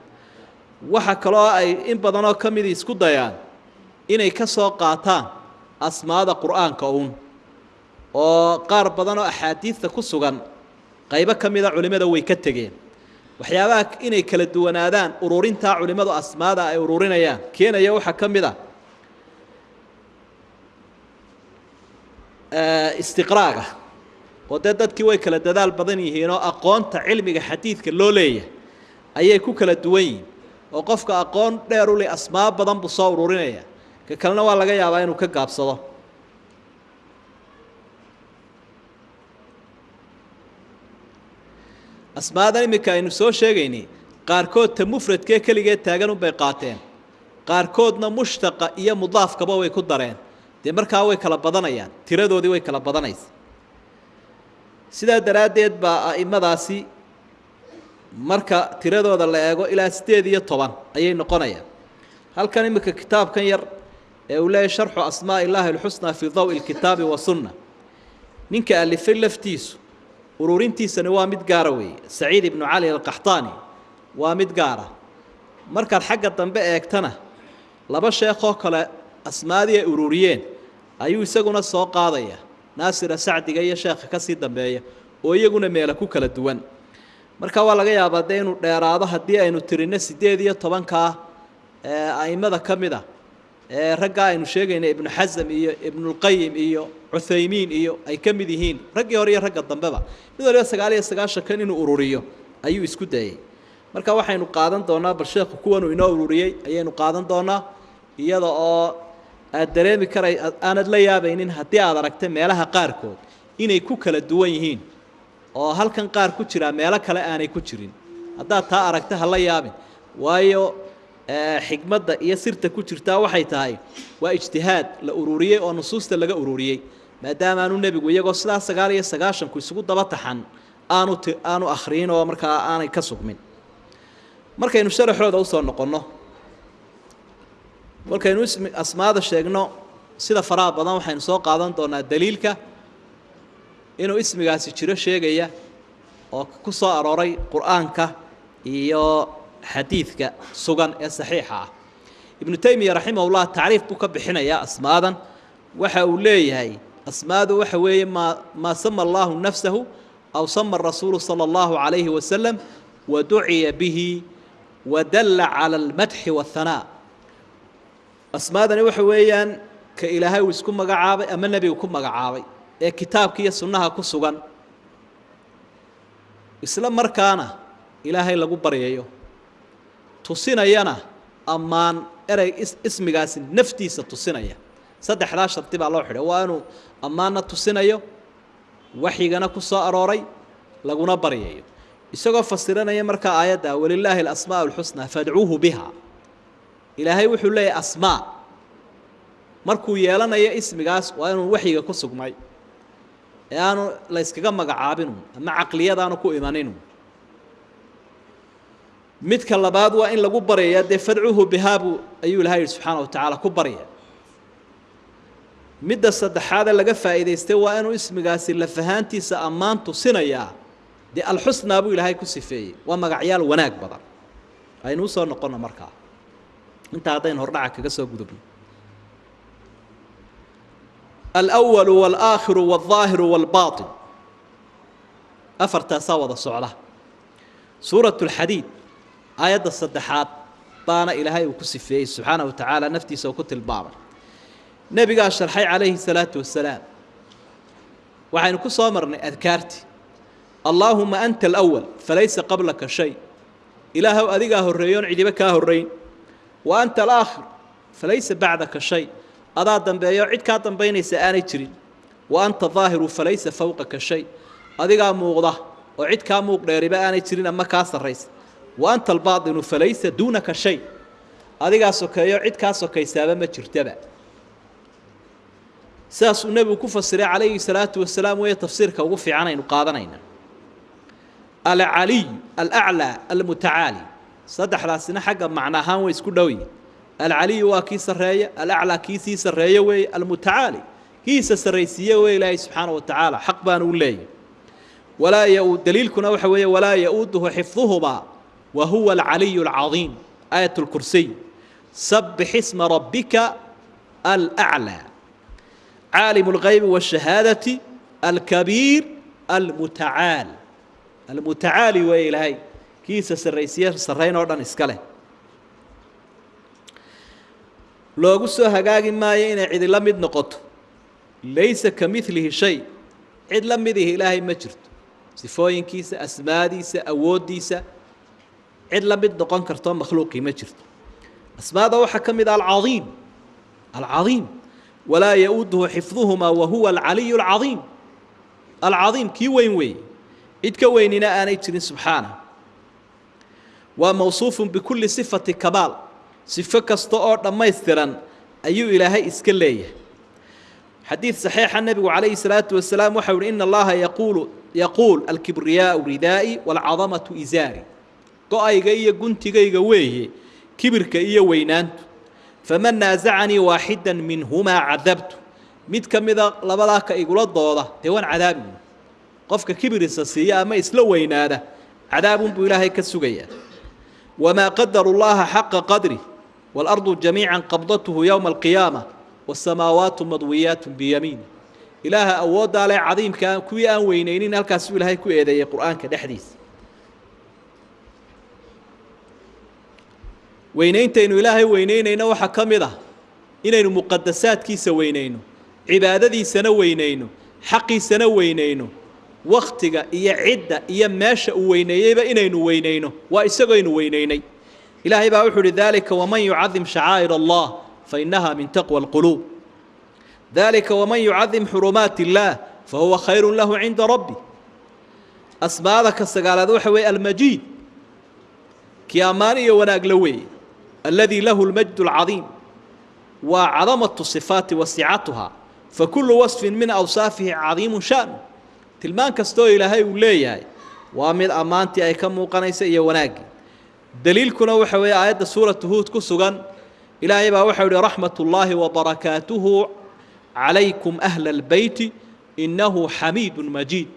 waxa kale oo ay in badan oo kamid isku dayaan inay ka soo qaataan asmaada quraanka oo qaar badan oo axaadiista ku sugan qaybo kamida culimada way ka tageen waxyaabaha inay kala duwanaadaan ururinta culimadu asmaada ay ururinayaan keenaya waxa kamida istiqraaga oo dadkii way kala dadaal badan yihiin oo aqoonta cilmiga xadiidka loo leeyahay ayay ku kala duwan yihiin oo qofka aqoon dheer u leh asmaa badan buu soo ururinaya ka kalena waa laga yaabaa inuu ka gaabsado asmaadan imika aynu soo sheegaynay qaarkood ta mufradkee keligeed taagan unbay qaateen qaarkoodna mushtaqa iyo mudaafkaba way ku dareen dee markaa way kala badanayaan tiradoodii way kala badanaysa sidaa daraaddeed baa a'immadaasi marka tiradooda la eego ilaa 18 ayay noqonayaan halkan imika kitaabkan yar ee uu leeyahay sharxu asmaa illaahi alxusnaa fii dawi alkitaabi wasunna ninka alifay laftiisu ururintiisani waa mid gaara weeye saciid ibnu cali alqaxtaani waa mid gaara markaad xagga dambe eegtana laba sheekoo kale asmaadii ay ururiyeen ayuu isaguna soo qaadaya naasira sacdiga iyo sheekha ka sii dambeeya oo iyaguna meela ku kala duwan marka waa laga yaabaa dee inuu dheeraado haddii aynu tirino 18 a'immada ka mida ragga aynu sheegaynay ibnu xasam iyo ibnulqayim iyo cuthaymiin iyo ay ka mid yihiin raggii hore iyo ragga dambeba mid waliba 99 kan inuu ururiyo ayuu isku dayay marka waxaynu qaadan doonaa bal sheekhu kuwan uu inoo ururiyay ayaynu qaadan doonaa iyada oo aad dareemi karay aanad la yaabaynin haddii aad aragtay meelaha qaarkood inay ku kala duwan yihiin oo halkan qaar ku jira meelo kale aanay ku jirin haddaad taa aragta ha la yaabin waayo xigmadda iyo sirta ku jirtaa waxay tahay waa ijtihaad la ururiyey oo nusuusta laga ururiyey maadaama aanu nebigu iyagoo sidaa 99 ku isugu daba taxan aanu akhriin oo markaa aanay ka sugmin markaynu sharaxooda u soo noqonno markaynu asmaada sheegno sida faraha badan waxaynu soo qaadan doonaa daliilka inuu ismigaasi jiro sheegaya oo ku soo arooray quraanka iyo xadiidka sugan ee saxiixa ah ibnu taymiya rahimahullah taariif buu ka bixinayaa asmaadan waxa uu leeyahay asmaadu waxa weeye ma sama Allahu nafsuhu aw sama ar-rasul sallallahu alayhi wa sallam wa du'iya bihi wa dalla ala al-madh wa al-thana asmaadani waxa weeyaan ka ilaahay uu isku magacaabay ama nabigu ku magacaabay ee kitaabka iyo sunnaha ku sugan isla markaana ilaahay lagu baryayo tusinayana amaan erey ismigaasi naftiisa tusinaya saddexdaa sharti baa loo xidhay waa inuu ammaanna tusinayo waxyigana ku soo arooray laguna baryayo isagoo fasiranaya markaa aayadda walilaahi alasmaa alxusna fadcuuhu biha ilaahay wuxuu leeyahay asmaa markuu yeelanayo ismigaas waa inuu waxyiga ku sugmay ee aanu la iskaga magacaabinu ama caqliyadaanu ku imaninu midka labaad waa in lagu baraya de fadcuuhu bihaabu ayuu ilaahay subxaanahu wa tacaala ku barya midda saddexaad laga faa'iidaystay waa inuu ismigaasi la fahaantiisa ammaan tusinayaa de alxusnaa buu ilaahay ku sifeeyey waa magacyaal wanaag badan aynu soo noqono markaa inta haddaynu hordhaca kaga soo gudubno الأول والآخر والظاهر والباطن أفرت سوى الصعلة سورة الحديد آيات الصدحات بانا إلهي وكسفيه سبحانه وتعالى نفتي سوكت البابر نبي قال شرحي عليه الصلاة والسلام وعين كسامرني أذكارتي اللهم أنت الأول فليس قبلك شيء إله أذيقه الريون عجبكه الرين وأنت الآخر فليس بعدك شيء أضاء دنبيو عد كاتن بيني سآني ترين وأنت ظاهر فليس فوقك شيء أذيقه موغضة وعد كاموق ليربا آني ترين أما كاس الرئيس وأنت الباطن فليس دونك شيء أذيقه سكيو عد كاسو كيسابا ما ترتبع ساس النبي كفصر عليه الصلاة والسلام وهي تفسيرك وقفي عنين وقادنين العلي الأعلى المتعالي صدح راسنا حق معناها ويسكو دوي العلي وكيس الرأي الأعلى كيسيس الرأي وي المتعالي كيس الرئيسية وإلهي سبحانه وتعالى حق بان ولي ولا يؤد دليلكنا وحوية ولا يؤده حفظهما وهو العلي العظيم آية الكرسي سبح اسم ربك الأعلى عالم الغيب والشهادة الكبير المتعال المتعالي وإلهي كيس الرئيسية سرين أردن إسكاله لو قصوا هجاج ما ينا عد لمد نقط ليس كمثله شيء عد لمده إلهي مجرد صفوين كيس أسماديس أوديس عد لمد نقان كرتون مخلوقي مجرد أسماده وحكم إذا العظيم العظيم ولا يؤده حفظهما وهو العلي العظيم العظيم كي وين وين إتكويننا أنا يترين سبحانه وموصوف بكل صفة كمال صفة كستؤر لما يسترن أي إلهي إسكاليه حديث صحيح النبي عليه الصلاة والسلام وحول إن الله يقول الكبرياء ردائي والعظمة إزاري قائي جاي قنتي جاي جويه كبر كأي وينانت فمن نازعني واحدا منهما عذبته مد كمذا لبلاك يقول الضوضة توان عذاب قفك كبر السيئة ما يسلوين هذا عذاب بإلهي كالسجية وما قدر الله حق قدره والأرض جميعا قبضته يوم القيامة والسماوات مضويات بيمينه إله أود على عظيم كان كوي أن وينين الكاسو إلهي كوي هذا القرآن كده حديث وينين تينو إلهي وينين وحكم ذا inaynu muqadasaadkiisa weynayno cibaadadiisana weynayno xaqiisana weynayno waqtiga iyo cidda iyo meesha uu weyneeyeyba inaynu weynayno waa isagooynu weynaynay ilaahay baa wuxuu yidhi dalika waman yucadim shacaa'ir allah fainaha min taqwa alquluub dalika waman yucadim xurumaati illaah fahuwa khayrun lahu cinda rabbi asmaada ka sagaalaad waxa weeye almajiid kii ammaan iyo wanaag la weeye alladii lahu lmajdu alcadiim waa cadamatu sifaati wasicatuha fakulu wasfin min awsaafihi cadiimu sha'nu tilmaan kastoo ilaahay uu leeyahay waa mid ammaantii ay ka muuqanaysa iyo wanaaggii daliilkuna waxa weeye aayadda suuratu huud ku sugan ilaahay baa waxau yihi raxmat ullaahi wabarakaatuhu calaykum ahla albeyti innahu xamiidun majiid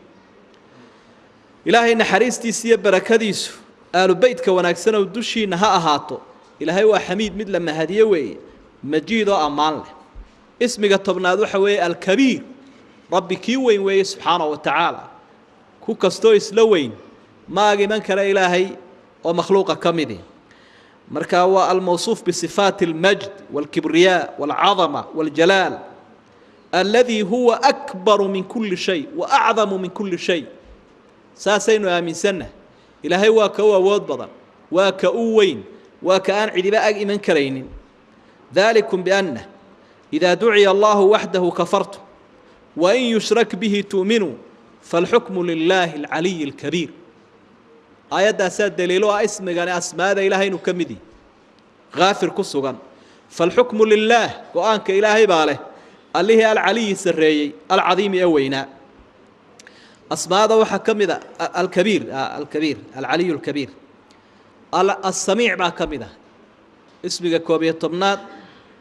ilaahay naxariistiisa iyo barakadiisu aalu beytka wanaagsan oo dushiina ha ahaato ilaahay waa xamiid mid la mahadiyo weeye majiid oo ammaan leh ismiga tobnaad waxa weeye alkabiir rabbi kii weyn weeye subxaanahu wa tacaala ku kastoo isla weyn ma agiman kale ilaahay oo makhluuqa ka midi marka waa almawsuuf bisifaati almajd walkibriyaa walcadama waljalaal alladii huwa akbaru min kulli shay wa acdamu min kulli shay saasaynu aaminsannahay ilaahay waa ka u awood badan waa ka u weyn waa ka aan cidiba ag iman karaynin dalikum biannah idaa duciya allahu waxdahu kafartum wain yushrak bihi tu'minuu faalxukmu lilaahi alcaliyi alkabiir aayaddaasaa daliilo ah ismigani asmaada ilaahay inuu ka mid yihi haafir ku sugan faalxukmu lilaah go-aanka ilaahay baa leh allihii alcaliyi sarreeyey alcadiimi ee weynaa asmaada waxaa ka mid a alkabiir alcaliyu alkabiir asamiic baa ka mid ah ismiga 11aad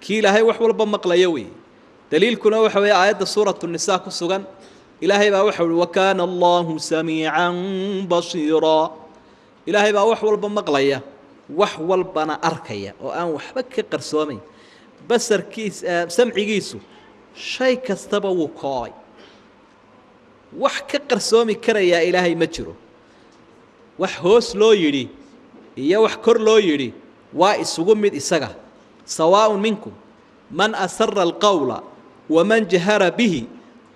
kii ilaahay wax walba maqlaya weeye daliilkuna waxa weeye aayadda suuratu nisaa ku sugan ilaahay baa waxau uhi wakaana allahu samiican basiiraa ilaahay baa wax walba maqlaya wax walbana arkaya oo aan waxba ka qarsoomayn basarkiisa samcigiisu shay kastaba wuu koobay wax ka qarsoomi karayaa ilaahay ma jiro wax hoos loo yidhi iyo wax kor loo yidhi waa isugu mid isaga sawaaء minkum man asara alqawla waman jahara bihi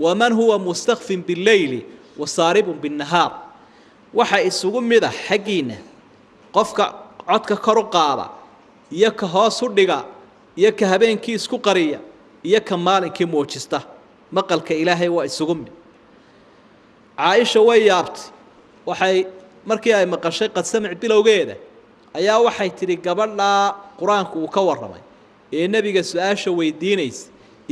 waman huwa mustakfin biاlleyli wasaaribun biاnnahaar waxa isugu mid ah xaggiinna qofka codka kor u qaada iyo ka hoos u dhiga iyo ka habeenkii isku qariya iyo ka maalinkii muujista maqalka ilaahay waa isugu mid caaisha way yaabtay waxay markii ay maqashay qad samic bilowgeeda ayaa waxay tidhi gabadha qur-aanku uu ka warramay ee nebiga su-aasha weydiinaysa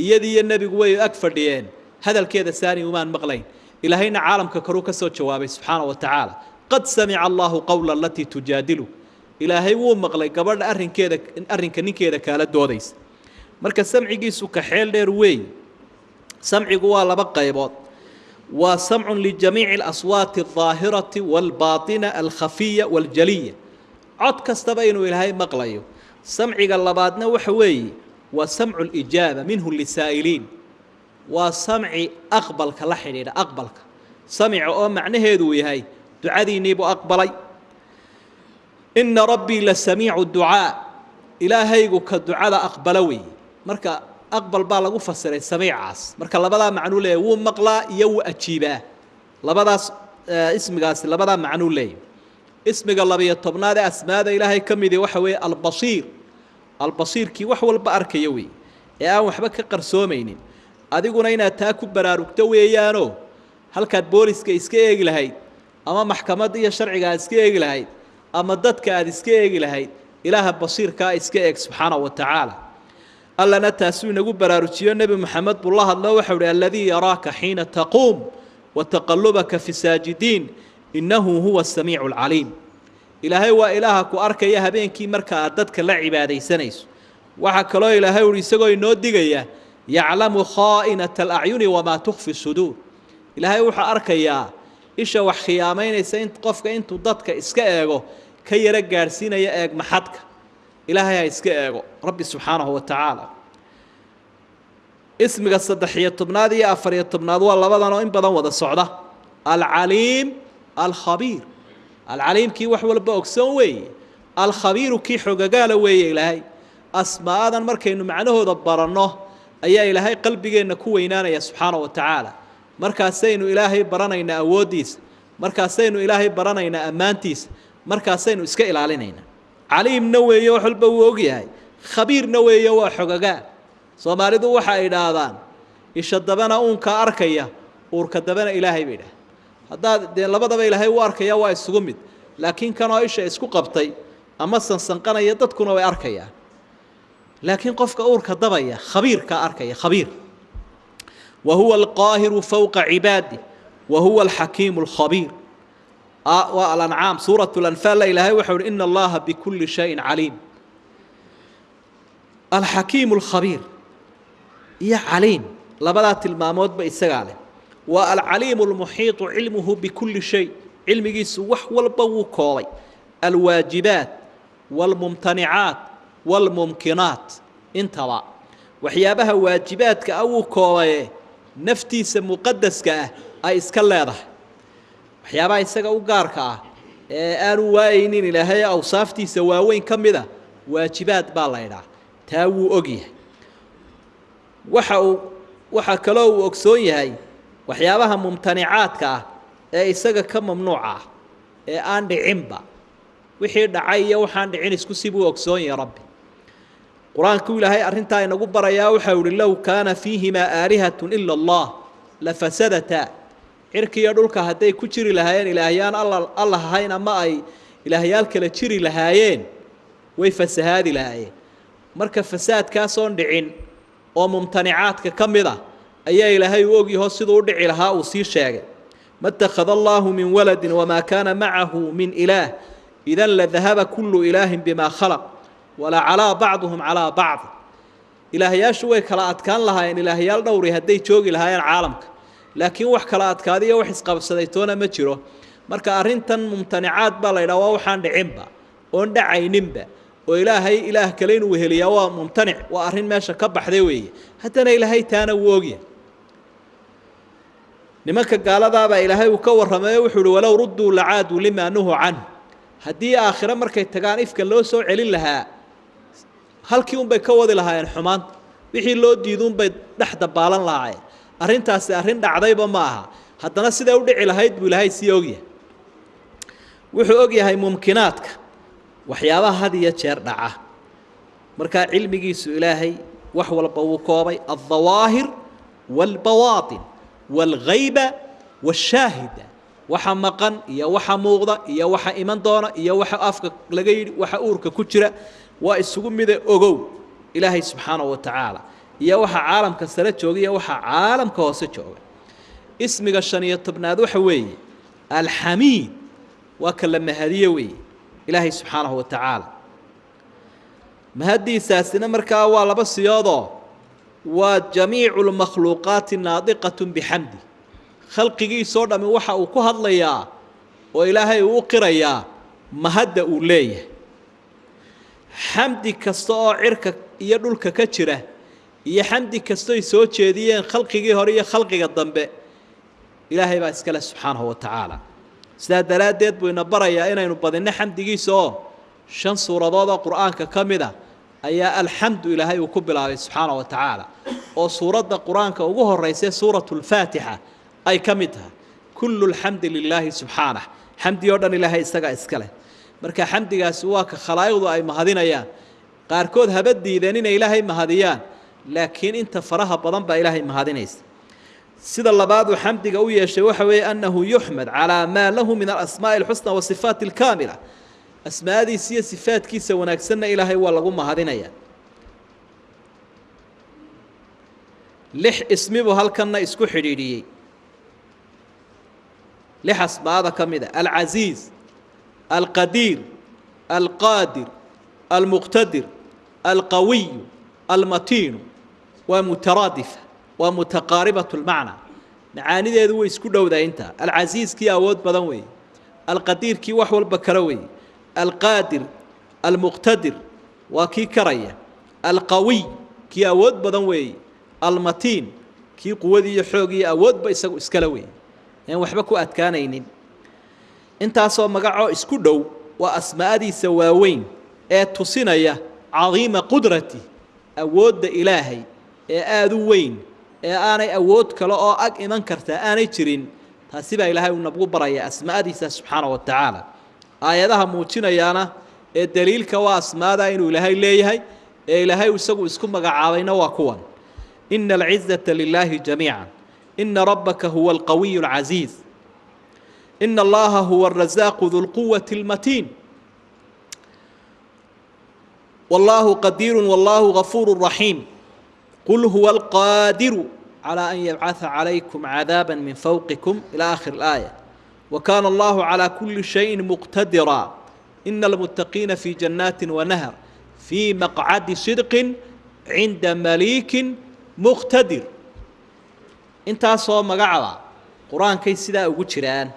iyadii iyo nebigu way ag fadhiyeen hadalkeeda saani umaan maqlayn ilaahayna caalamka koruu ka soo jawaabay subxaanahu wa tacaala qad samica allahu qawla alatii tujaadilu ilaahay wuu maqlay gabadha arrinka ninkeeda kaala doodaysa marka samcigiisu ka xeel dheer weey samcigu waa laba qaybood waa samcun lijamiici alaswaati aldaahirati waalbaatina alkhafiya waljaliya cod kastaba inuu ilaahay maqlayo samciga labaadna waxa weeye waa samcu lijaaba minhu lisaa'iliin waa samci aqbalka la xidhiidha aqbalka samica oo macnaheedu uu yahay ducadiinniibuu aqbalay ina rabbii la samiicu ducaa ilaahaygu ka ducada aqbala weeye marka aqbal baa lagu fasiray samiicaas marka labadaa macnuu leeyahy wuu maqlaa iyo wuu ajiibaa labadaas ismigaasi labadaa macnuu leeyahy ismiga 12aad ee asmaada ilaahay ka midi waxa weeye albasiir albasiirkii wax walba arkaya weeye ee aan waxba ka qarsoomaynin adiguna inaad taa ku baraarugto weeyaanoo halkaad booliska iska eegi lahayd ama maxkamadda iyo sharciga aad iska eegi lahayd ama dadka aad iska eegi lahayd ilaaha basiirkaa iska eeg subxaanahu wa tacaala allana taasuu inagu baraarujiyo nebi moxamed buu la hadlo waxau uhi aladii yaraaka xiina taquum wataqallubaka fi saajidiin innahu huwa asamiicu alcaliim ilaahay waa ilaaha ku arkaya habeenkii marka aad dadka la cibaadaysanayso waxaa kaloo ilaahay uhi isagoo inoo digaya yaclamu khaa'inata alacyuni wamaa tukfi suduur ilaahay wuxuu arkayaa isha wax khiyaamaynaysa qofka intuu dadka iska eego ka yara gaadhsiinaya eeg maxadka ilaahay ha iska eego rabbi subxaanahu wa tacaala ismiga 13aad iyo 14aad waa labadanoo in badan wada socda alcaliim alkhabiir alcaliimkii wax walba ogsoon weeye alkhabiiru kii xogagaala weeye ilaahay asmaadan markaynu macnahooda baranno ayaa ilaahay qalbigeenna ku weynaanaya subxaana wa tacaala markaasaynu ilaahay baranaynaa awooddiisa markaasaynu ilaahay baranaynaa ammaantiisa markaasaynu iska ilaalinaynaa caliimna weeye wax walba wuu ogyahay khabiirna weeye waa xogagaa soomaalidu waxa ay idhaahdaan isha dabana uunka arkaya uurka dabana ilaahay bay idhaah haddaad dee labadaba ilaahay u arkaya waa isugu mid laakiin kanoo isha isku qabtay ama sansanqanaya dadkuna way arkayaan laakiin qofka uurka dabaya khabiirka arkaya khabiir وهو القاهر فوق عباده وهو الحكيم الخبير والأنعام سورة الأنفال إلهي وحول إن الله بكل شيء عليم الحكيم الخبير يا عليم لبدات المامود بإسقاله والعليم المحيط علمه بكل شيء علمه سوح والبو كوي الواجبات والممتنعات والممكنات انتوا وحيابها واجبات كأو كوي naftiisa muqadaska ah ay iska leedahay waxyaabaha isaga u gaarka ah ee aanu waaynin ilaahay awsaaftiisa waaweyn ka mid ah waajibaad baa la yidhaah taa wuu ogyahay waxa kaloo uu ogsoon yahay waxyaabaha mumtanicaadka ah ee isaga ka mamnuuca ah ee aan dhicinba wixii dhacay iyo waxaan dhicin isku sibuu ogsoon yahay rabbi قرآنك إلهي أرنتا ينقب بريا وحول لو كان فيهما آلهة إلا الله لفسدتا عركي يدولك هدي كتير لهايين إلهيان الله هاين أما أي إلهيالك لتشيري لهايين ويفسهاد لهايين مركب فساد كاسون دعين وممتنعاتك كمذا أي إلهي ووقي هصدو دعي لها وصير شاقل ما اتخذ الله من ولد وما كان معه من إله إذن لذهب كل إله بما خلق ولا على بعضهم على بعض إلهياش way kala adkaan lahaayeen ilaahiyaal dhowri haday joogi lahaayeen caalamka laakiin wax kala adkaadiyo wax isqabsaday toona ma jiro marka arintan mumtanicaad baa la yiraahdaa waxaan dhicinba oo dhacayninba oo ilaahay ilaah kale inuu heliyaa waa mumtanic waa arin meesha ka baxday weeye hadana ilaahay taana woogiya nimanka gaaladaaba ilaahay uu ka waramay wuxuu walaw ruddu la'aadu lima nuhu an hadii aakhira markay tagaan ifka loo soo celin lahaa halkii un bay ka wadi lahaayeen xumaan wixii loo diiduun bay dhaxda baalan lahaayeen arintaasi arin dhacdayba ma aha haddana sida u dhici lahayd buu ilaahay si ogyahay wuxuu ogyahay mumkinaadka waxyaabaha had iyo jeer dhaca marka cilmigiisu ilaahay wax walba uu koobay al-dhawaahir wal-bawaatin wal-ghayba wash-shaahida waxa maqan iyo waxa muuqda iyo waxa iman doona iyo waxa afka laga yiri waxa uurka ku jira waa isugu mid ogow ilaahay subxaanahu wa ta'ala iyo waxa caalamka sare jooga iyo waxa caalamka hoose jooga ismiga 15aad waxa weeye al-hamid wa kalama hadiye weeye ilaahay subxaanahu wa ta'ala mahadiisaasina markaa waa laba siyoodo waa jamiicul makhluuqaat naadiqatun bihamdi khalqigiisoo dhami waxa uu ku hadlayaa oo ilaahay uu qirayaa mahadda uu leeyahay xamdi kasta oo cirka iyo dhulka ka jira iyo xamdi kasta ay soo jeediyeen khalqigii hore iyo khalqiga dambe ilaahay baa iska leh subxaanahu wa ta'ala sida daraadeed buu ina barayaa inaynu badino xamdigiisa oo 5 suuradood oo quraanka kamida ayaa alxamdu ilaahay uu ku bilaabay subxaanahu wa ta'ala oo suurada quraanka ugu horeysay suuratul faatiha أي كمتها كل الحمد لله سبحانه حمد يودن إلهي استجا إسكله مركا حمد جاسواك خلايق أي مهدينا يا قاركود هبدي ذنين إلهي مهديان لكن أنت فرها بدن بإلهي مهدينيس سيد الله بعد حمد قوي شوحوي أنه يحمد على ما له من الأسماء الحسنى والصفات الكاملة أسماء هذه سي صفات كيسة ونكسنا إلهي والله مهدينا يا لح اسمه هل كنا اسكو حريري لحسب هذا كمذا العزيز القدير القادر المقتدر القوي المتين ومترادفة ومتقاربة المعنى معاني ذي ذو يسكو ذا انت العزيز كي أود بدوي القدير كي وحول بكروي القادر المقتدر وكي كرية القوي كي أود بدوي المتين كي قوذي حوقي أود بيسكو اسكالوي يعني وحبكوا أتكانين أنت أصلا مقعوا اسكو دو وأسماء دي سواوين تصينية عظيم قدرتي أود إلهي آذو وين أنا أود كلا أك إيمان كرتا أنا ترين تسيبها إلهي ونبغو برايا أسماء دي سبحانه وتعالى آياتها موتشنا يانا الدليل كواس ماذا إنه إلهي ليهي إلهي وسقو اسكم مقعاوين وكوان إن العزة لله جميعا إن ربك هو القوي العزيز إن الله هو الرزاق ذو القوة المتين والله قدير والله غفور رحيم قل هو القادر على أن يبعث عليكم عذابا من فوقكم إلى آخر الآية وكان الله على كل شيء مقتدرا إن المتقين في جنات ونهر في مقعد صدق عند مليك مقتدر انت صو مقعدا قرآن كي سيدا ugu jiraan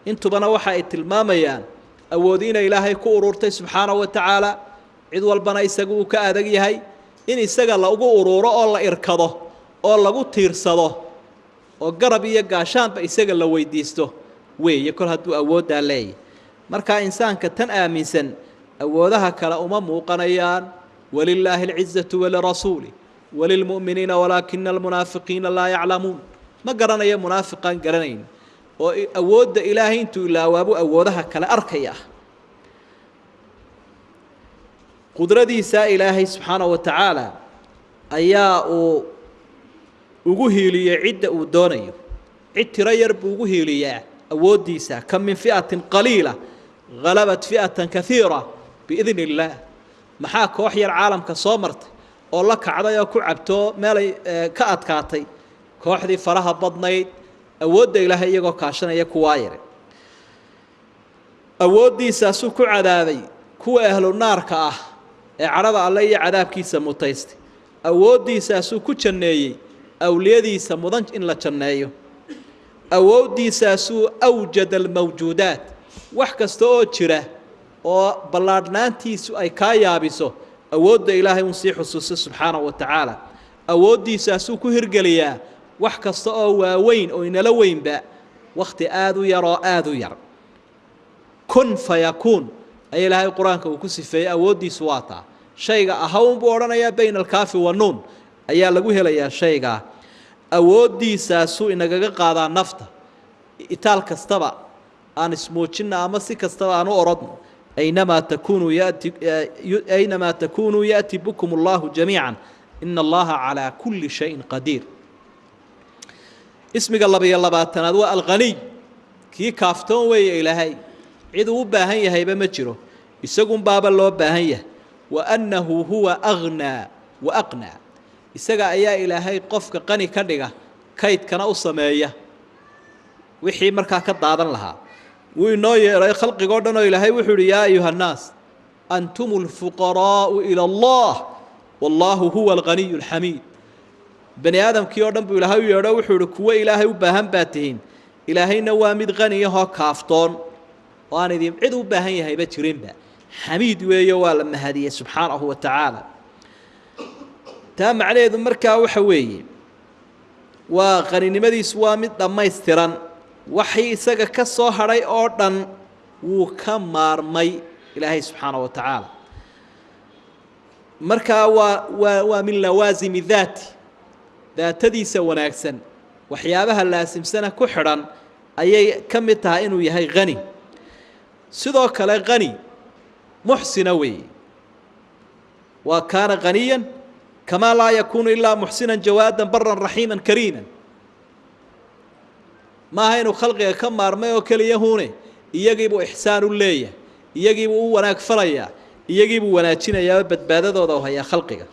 intubana waxa ay tilmaamayaan awoodina Ilaahay ku ururtay subhanahu wa ta'ala cid walbana isagu ka adag yahay in isaga la ugu ururo oo la irkado oo lagu tiirsado oo garab iyo gaashaanba isaga la weydiisto weeye kol haduu awooda leeyahay marka insaanka tan aaminsan awoodaha kala uma muuqanayaan walillahi al'izzatu wa lirasuli walilmu'minina walakinna almunafiqina la ya'lamun ma garanaya munaafiqan garanayn oo awooda Ilaahay intuu ilaawaabo awoodaha kala arkaya qudradiisa Ilaahay subhanahu wa ta'ala ayaa ugu hiiliyay cidda uu doonayo cid tira yar buu ugu hiiliyaa awoodiisa kam min fi'atin qalila غلبت فئة كثيرة بإذن الله maxaa koox yar caalamka soo martay oo la kacday oo ku cabto meel ka adkaatay kooxdii faraha badnayd awoodda Ilaahay iyagoo kaashanaya kuwa yar awoodiisa suu ku cadaabay kuwa ahlu naarka ah ee carada Alle iyo cadaabkiisa mutaystay awoodiisa suu ku janneeyay awliyadiisa mudan in la janneeyo awoodiisa suu awjad al mawjudat wax kasta oo jira oo ballaadhnaantiisu ay ka yaabiso awoodda Ilaahay uu sii xusuusto subhanahu wa ta'ala awoodiisa suu ku hirgaliyaa wax kasta oo waaweyn oo inala weynba waqti aad u yar kun fayakun ay Ilaahay quraanka uu ku sifeeyay awoodiisu waata shayga ahawn buu oranayaa bayna al-kaafi wa nuun ayaa lagu helayaa shayga awoodiisa suu inaga qaadaa nafta itaal kastaba aan ismoojina ama si kastaba aan u orodno أينما تكونوا يأتي بكم الله جميعا إن الله على كل شيء قدير اسمك الله بي الله باتنا دواء الغني كي كافتون وي إلهي عيدو باهية هيبا مجره يساقون بابا الله باهية وأنه هو أغنى وأقنى يساقا أيا إلهي قفك قني كنغا كايد كان أصمايا وحي مركا كدادن لها وينوي رأي خلق قردنا إلهي وحوري يا أيها الناس أنتم الفقراء إلى الله والله هو الغني الحميد بني آدم كي يردن بإلهي يرى وحوري كوى إلهي وباهم باتهين إلهي نوامد غنيها كافتون وأنا ذي عدو باهين هاي باترين با حميد ويوال لما هذه سبحانه وتعالى تام عليه ذو مركا وحوي وغني نمدي سوامد لما يستران وحي isaga ka soo haray oo dhan wuu ka maarmay Ilaahay subhanahu wa ta'ala marka waa min lawazim daatadiisa wanaagsan waxyaabaha laasimsana ku xiran ayay kamid tahay inuu yahay qani sidoo kale qani muhsina way wa kana qaniyan kama la yakunu illa muhsinan jawadan barran rahiman kariman ما هينو خلقه كم مارمي وكليه هونه يجيبوا إحسان اللية يجيبوا وناك فريا يجيبوا وناتشينا يا بدبادة وهي خلقه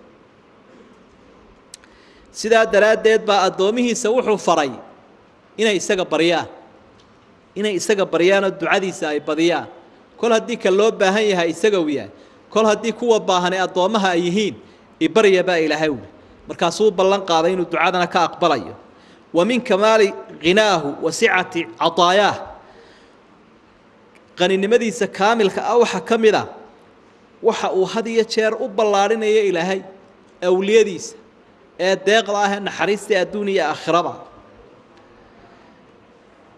سيدا دراد ديت با أدومه سوحوا فري إنا يساق بريان الدعاء دي ساي بديان كل هديك اللوب باهيها يساقويا كل هديك هو باهني أدومها أيهين يبريا با إلى هول مركاسو بلان قاضين الدعاء كأقبليه ومن كمال غناه وسعة عطاياه غني نمديس كامل كأوحى كاملة وحا وهدي شير أبلارين يا إلهي أوليديس الداق الله نحرست الدنيا آخرة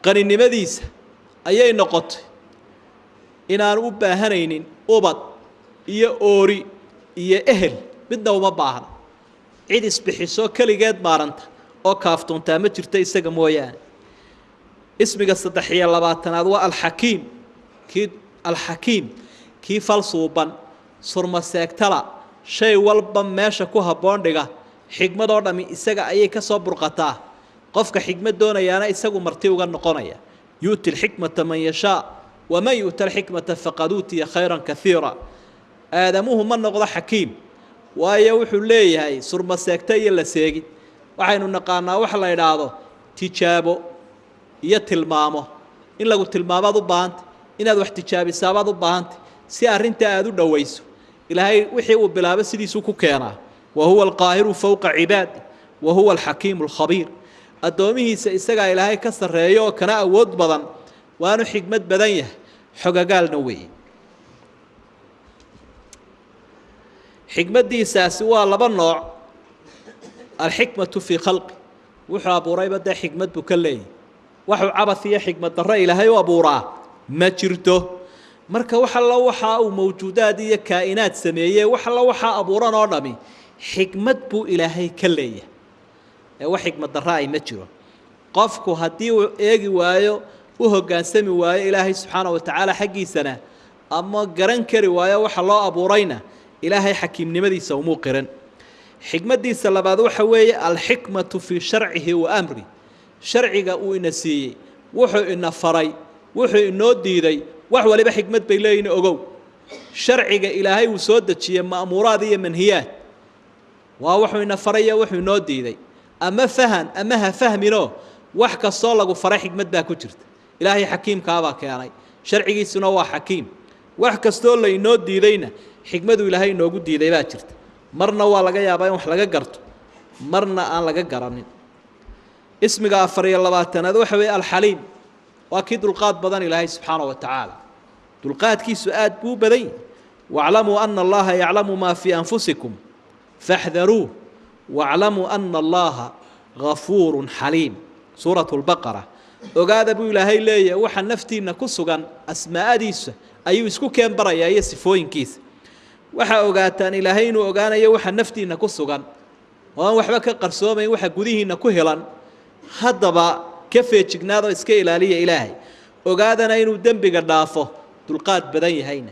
غني نمديس أي نقط إن أبا هنين أبد يا أوري iyo ehel midna uma baahna cid isbixiso kaligeed maaranta oo kaaftoontaa ma jirto isaga mooyaane ismiga 23aad waa alxakiim kii falsuuban surma seegtala shay walba meesha ku habboon dhiga xigmad oo dhami isaga ayay ka soo burqataa qofka xigmad doonayaana isagu marti uga noqonaya yuuti alxikmata man yashaa waman yuuta alxikmata faqad uutiya khayran kaiira aadamuhu ma noqdo xakiim waayo wuxuu leeyahay surma seegta iyo la seegid waxaynu naqaanaa wax la idhaahdo tijaabo iyo tilmaamo in lagu tilmaamaad u baahantay inaad wax tijaabisabaad u baahantay si arrinta aad u dhawayso ilaahay wixii uu bilaabo sidiisu ku keenaa wa huwa alqaahiru fawqa cibaadi wa huwa alxakiimu alkhabiir addoomihiisa isagaa ilaahay ka sarreeyo oo kana awood badan waanu xigmad badan yahay xogagaalna weeye xigmaddiisaasi waa laba nooc alxikmatu fii khalqi wuxuu abuurayba dee xigmad buu ka leeyahy waxuu cabas iyo xigmad darro ilaahay u abuuraa ma jirto marka wax alla waxa uu mawjuudaad iyo kaa'inaad sameeyey wax alla waxa abuuran oo dhami xigmad buu ilaahay ka leeyahay ee wax xigmad darro ay ma jiro qofku haddii uu eegi waayo u hoggaansami waayo ilaahay subxaanahu wa tacaala xaggiisana ama garan kari waayo waxa loo abuurayna ilaahay xakiimnimadiisa umuu qiran xigmaddiisa labaad waxa weeye alxikmatu fii sharcihi wa amri sharciga uu ina siiyey wuxuu ina faray wuxuu inoo diiday wax waliba xikmad bay leeyihiin ogow sharciga ilaahay uu soo dejiyey ma'muuraad iyo manhiyaad waa wuxuu ina faray iyo wuxuu inoo diiday ama fahan ama ha fahmino wax kastoo lagu faray xikmad baa ku jirta ilaahay xakiimkaabaa keenay sharcigiisuna waa xakiim wax kastoo la inoo diidayna xikmadu ilaahay inoogu diiday baa jirta marna waa laga yaabaa in wax laga garto marna aan laga garanin ismiga 24aad waxa weeye alxaliim waa kii dulqaad badan ilaahay subxaanahu wa tacaala dulqaadkiisu aad buu badan yahay waclamuu ana allaha yaclamu maa fii anfusikum faxdaruuh waclamuu ana allaha gafuurun xaliim suuratu lbaqara ogaada buu ilaahay leeyahay waxa naftiinna ku sugan asmaa'adiisa ayuu isku keen barayaa iyo sifooyinkiisa waxaa ogaataan ilaahay inuu ogaanayo waxa naftiinna ku sugan oo aan waxba ka qarsoomayn waxa gudihiinna ku helan haddaba ka feejignaadoo iska ilaaliya ilaahay ogaadana inuu dembiga dhaafo dulqaad badan yahayna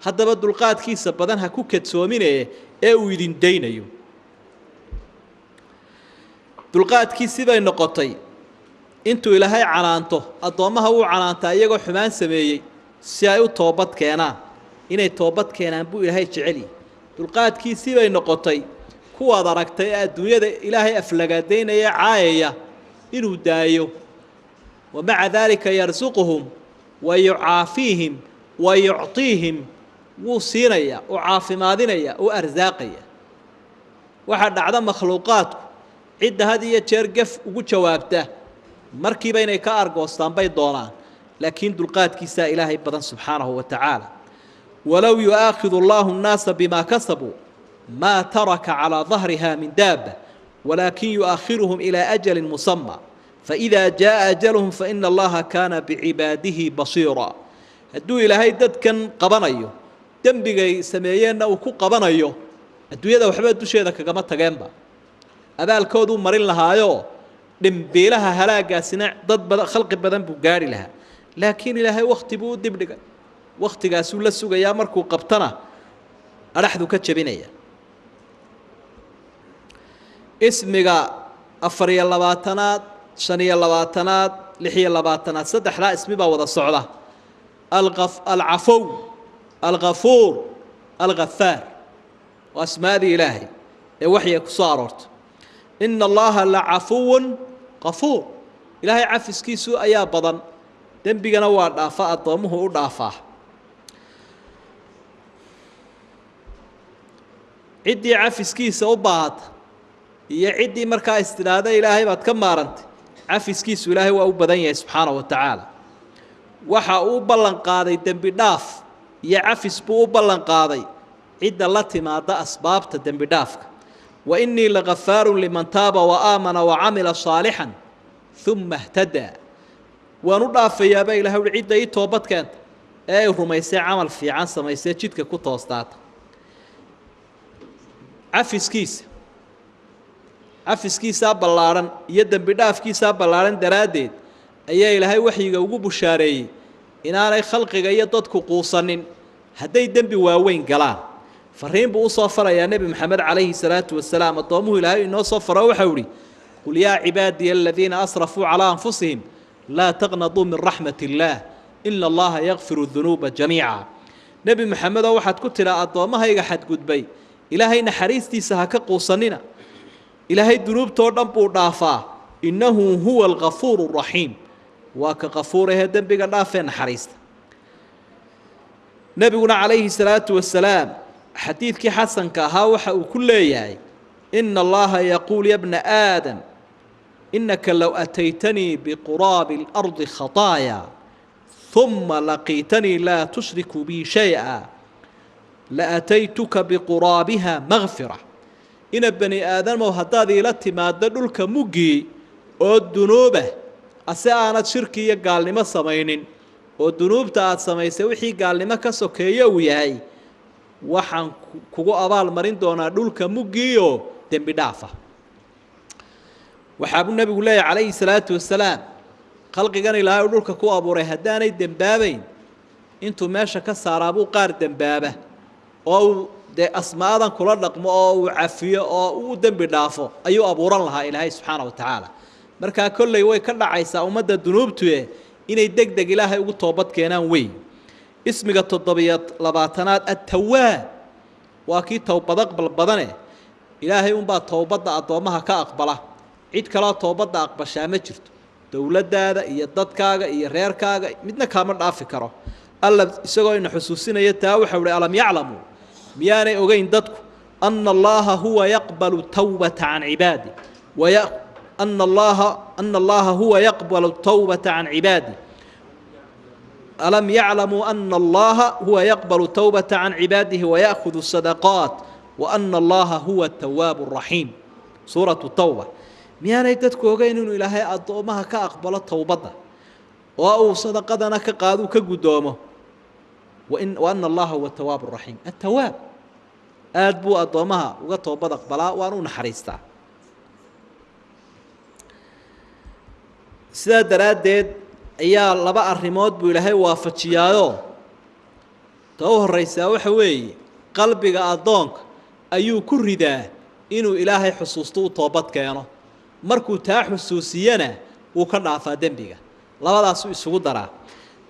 haddaba dulqaadkiisa badan ha ku kadsoominee ee uu idin daynayo dulqaadkiisii bay noqotay intuu ilaahay canaanto addoommaha wuu canaantaa iyagoo xumaan sameeyey si ay u toobad keenaan inay toobad keenaan buu ilaahay jeceli dulqaadkiisii bay noqotay kuwaad aragtay ee adduunyada ilaahay aflagaadaynaya caayaya inuu daayo wamaca daalika yarsuquhum wa yucaafiihim wa yucطiihim wuu siinaya u caafimaadinaya u arsaaqaya waxaa dhacda makhluuqaadku cidda had iyo jeer gaf ugu jawaabta markiiba inay ka argoostaan bay doonaan laakiin dulqaadkiisaa ilaahay badan subxaanahu wa tacaala walow yu'aakhidu allahu nnaasa bimaa kasabuu maa taraka calaa dahriha min daaba walaakin yu'akhiruhum ilaa ajalin musamma faidaa jaaa ajaluhum faina allaha kaana bicibaadihi basiira hadduu ilaahay dadkan qabanayo dembigay sameeyeenna uu ku qabanayo adduunyada waxba dusheeda kagama tageenba abaalkooduu marin lahaayo dhimbiilaha halaagaasina dad badan khalqi badan buu gaari lahaa laakiin ilaahay wakhti buu u dibdhigay wakhtigaasuu la sugayaa markuu qabtana adhaxdu ka jebinaya ismiga 24aad 25aad 26aad saddexdaa ismi baa wada socda alcafow alghafuur alghafaar waa asmaadii ilaahay ee waxya ku soo aroortay ina allaha lacafuwun qafuur ilaahay cafiskiisu ayaa badan dembigana waa dhaafa addoomuhu u dhaafaa ciddii cafiskiisa u baahata iyo ciddii markaa istidhaahda ilaahay baad ka maarantay cafiskiisu ilaahay waa u badan yahay subxaanahu wa tacaala waxa uu ballan qaaday dembi dhaaf iyo cafis buu u ballan qaaday cidda la timaada asbaabta dembi dhaafka wa innii lagafaarun liman taaba wa aamana wa camila saalixan uma htadaa waan u dhaafayaaba ilahay uhi cidda ii toobad keenta ee ay rumaysay camal fiican samaysay jidka ku toostaata cafiskiisaa ballaaran iyo dembi dhaafkiisaa ballaaran daraaddeed ayaa ilaahay waxyiga ugu bushaareeyey inaanay khalqiga iyo dadku quusanin hadday dembi waaweyn galaan fariin buu usoo farayaa nebi maxamed calayhi salaatu wasalaam addoomuhu ilaahay inoo soo faro waxau ihi qul yaa cibaadiya aladiina asrafuu calaa anfusihim laa taqnaduu min raxmat illaah ina allaha yakfiru dunuuba jamiica nebi maxamedoo waxaad ku tidhaa addoommahayga xadgudbay ilaahay naxariistiisa ha ka quusanina ilaahay dunuubtoo dhan buu dhaafaa innahu huwa algafuuru raxiim waa ka qafuurahee dembiga dhaafee naxariista nebiguna calayhi salaatu wasalaam xadiidkii xasanka ahaa waxa uu ku leeyahay ina allaha yaquul ya bna aadam inaka low ataytanii biquraabi اlardi khataaya ثuma laqiitanii laa tushriku bii shayئa laataytuka biquraabiha makfira ina bani aadamow haddaad iila timaaddo dhulka muggii oo dunuubah ase aanad shirki iyo gaalnimo samaynin oo dunuubta aad samaysay wixii gaalnimo ka sokeeye uu yahay waxaan kugu abaal marin doonaa dhulka muggiioo dembi dhaafa waxaabuu nebigu leeyahy calayhi salaatu wasalaam khalqigan ilaahay uu dhulka ku abuuray haddaanay dembaabayn intuu meesha ka saaraabuu qaar dembaaba oo uu dee asmaadan kula dhaqmo oo uu cafiyo oo uu dembi dhaafo ayuu abuuran lahaa ilaahay subxaana wa tacaala markaa kolley way ka dhacaysaa ummadda dunuubtue inay deg deg ilaahay ugu toobad keenaan wey ismiga 7labaatanaad attawaab waa kii towbad aqbal badane ilaahay unbaa towbadda addoommaha ka aqbala cid kaloo towbadda aqbashaa ma jirto dowladdaada iyo dadkaaga iyo reerkaaga midna kaama dhaafi karo alla isagoo ina xusuusinaya taa waxau uhi alam yaclamuu miyaanay ogeyn dadku ana allaha huwa yaqbalu tawbata can cibaadi ana allaha huwa yaqbalu tawbata can cibaadi alam yaclamuu ana allaha huwa yaqbalu tawbata can cibaadihi wayaأkhudu الsadaqaat waana allaha huwa atawaabu الraxiim suuratu tawba miyaanay dadku ogeyn inuu ilaahay addoommaha ka aqbalo towbadda oo uu sadaqadana ka qaaduu ka guddoomo waana allaha huwa atawaabu الraxiim atawaab aad buu addoommaha uga toobad aqbalaa waan u naxariistaa sidaa daraaddeed ayaa laba arrimood buu ilaahay waafajiyaayoo ta u horraysaa waxa weeye qalbiga addoonka ayuu ku ridaa inuu ilaahay xusuusto u toobad keeno markuu taa xusuusiyana wuu ka dhaafaa dembiga labadaasuu isugu daraa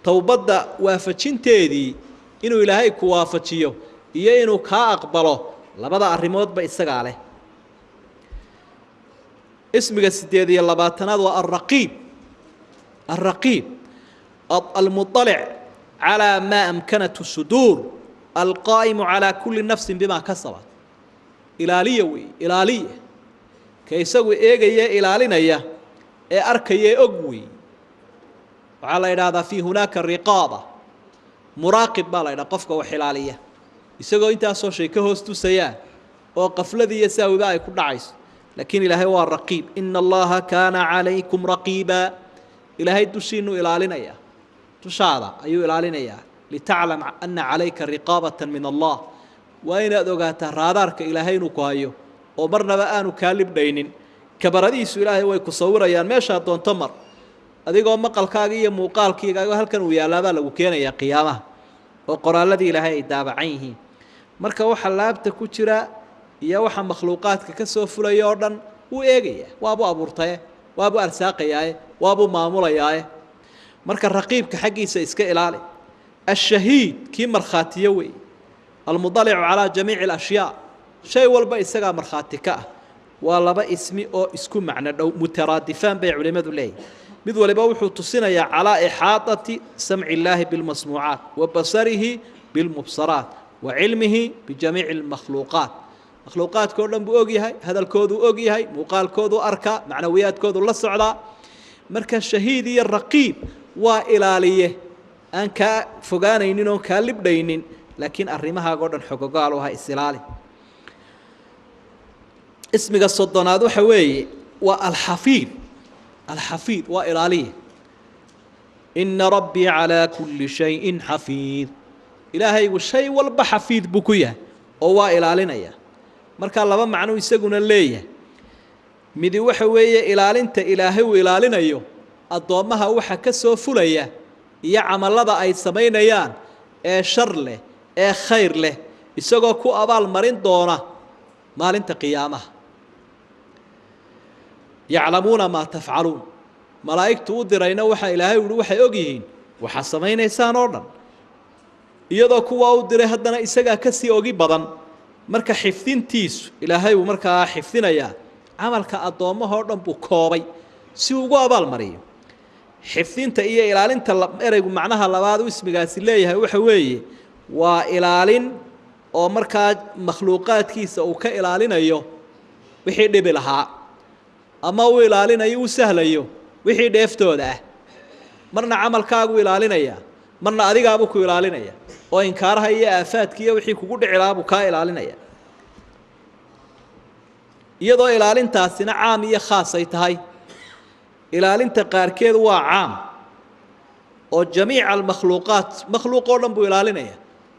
towbadda waafajinteedii inuu ilaahay ku waafajiyo iyo inuu kaa aqbalo labada arrimoodba isagaa leh ismiga 8labaatanaad waa الرقيب المطلع على ما أمكنته الصدور القائم على كل نفس بما كسبت إلالية كيسوي إيجي إلالينيا أركي أقوي وعلى هذا في هناك الرقابة مراقب بالا إذا قفك وحلالية يسوي أنت أصلا شيء كهوستو سيان وقف الذي يساوي ذا يكون عايز لكن إلهي هو الرقيب إن الله كان عليكم رقيبا إلهي دشينو إلالينيا تشادا أيو إلالينيا لتعلم أن عليك رقابة من الله وإن أدوغاتا رادارك إلهي نكوهيو ومرنا بآنو كالب دينين كبرديس إلهي ويكسورا يان ميشا دون تمر أديقو مقال كاقية موقال كيقاقو هل كانوا يالابا لو كينا يا قيامة وقرى الذي إلهي دابعيه مركا وحا لابتا كترا يا وحا مخلوقاتك كسوفلا يوردن وإيقيا وابو أبورتايا وابو أرساقيا وابو مامولايا marka raqiibka xaqiisa iska ilaali الشهيد كي مرخاتي وي المضلع على جميع الأشياء شيء والبا إسقى مرخاتك والله اسمي أو اسكو معنى أو مترادفان بين علماء الله مذ ولبا وحو تصينا على إحاطة سمع الله بالمسموعات وبصره بالمبصرات وعلمه بجميع المخلوقات مخلوقات كلهم بأوجيها هذا الكود أوجيها مقال كود أركا معنويات كود الله الصعداء مركز الشهيد الرقيب وإلاليه أن كفجانين وكالب دينين لكن أرمها قدر حقوقها استلالي اسمك الصدناد وحوي والحفيظ الحفيظ وإلاليه إن ربي على كل شيء حفيظ إلهي والشيء والبحفيظ بكيه هو إلالينا marka laba macno isaguna leeyahay midi waxa weeye ilaalinta ilaahay uu ilaalinayo adoomaha waxa ka soo fulaya iyo amalada ay sameynayaan ee shar leh ee khayr leh isagoo ku abaal marin doona maalinta qiyaamaha yaclamuuna ma tafcaluun malaa'igtu u dirayna waxa ilaahay uu waxay og yihiin waxa sameeynaysan oo dhan iyadoo kuwa u diray haddana isaga ka sii ogi badan marka xifdintiisu ilaahay uu markaa xifdinaya amalka adoomaha oo dhan buu koobay si ugu abaal mariyo xifdinta iyo ilaalinta eraygu macnaha labaad uu ismigaasi leeyahay waxa weeye waa ilaalin oo markaa makhluuqaadkiisa uu ka ilaalinayo wixii dhibi lahaa ama uu ilaalinayo uu sahlayo wixii dheeftooda ah marna amalkaagu ilaalinaya marna adigaabu ku ilaalinaya oo inkaaraha iyo aafaadka iyo wixii kugu dhici lahaa buu ka ilaalinaya iyadoo ilaalintaasina caam iyo khaas ay tahay ilaalinta qaarkeed waa caam oo jamiic almakhluuqaat makhluuq oo dhan buu ilaalinaya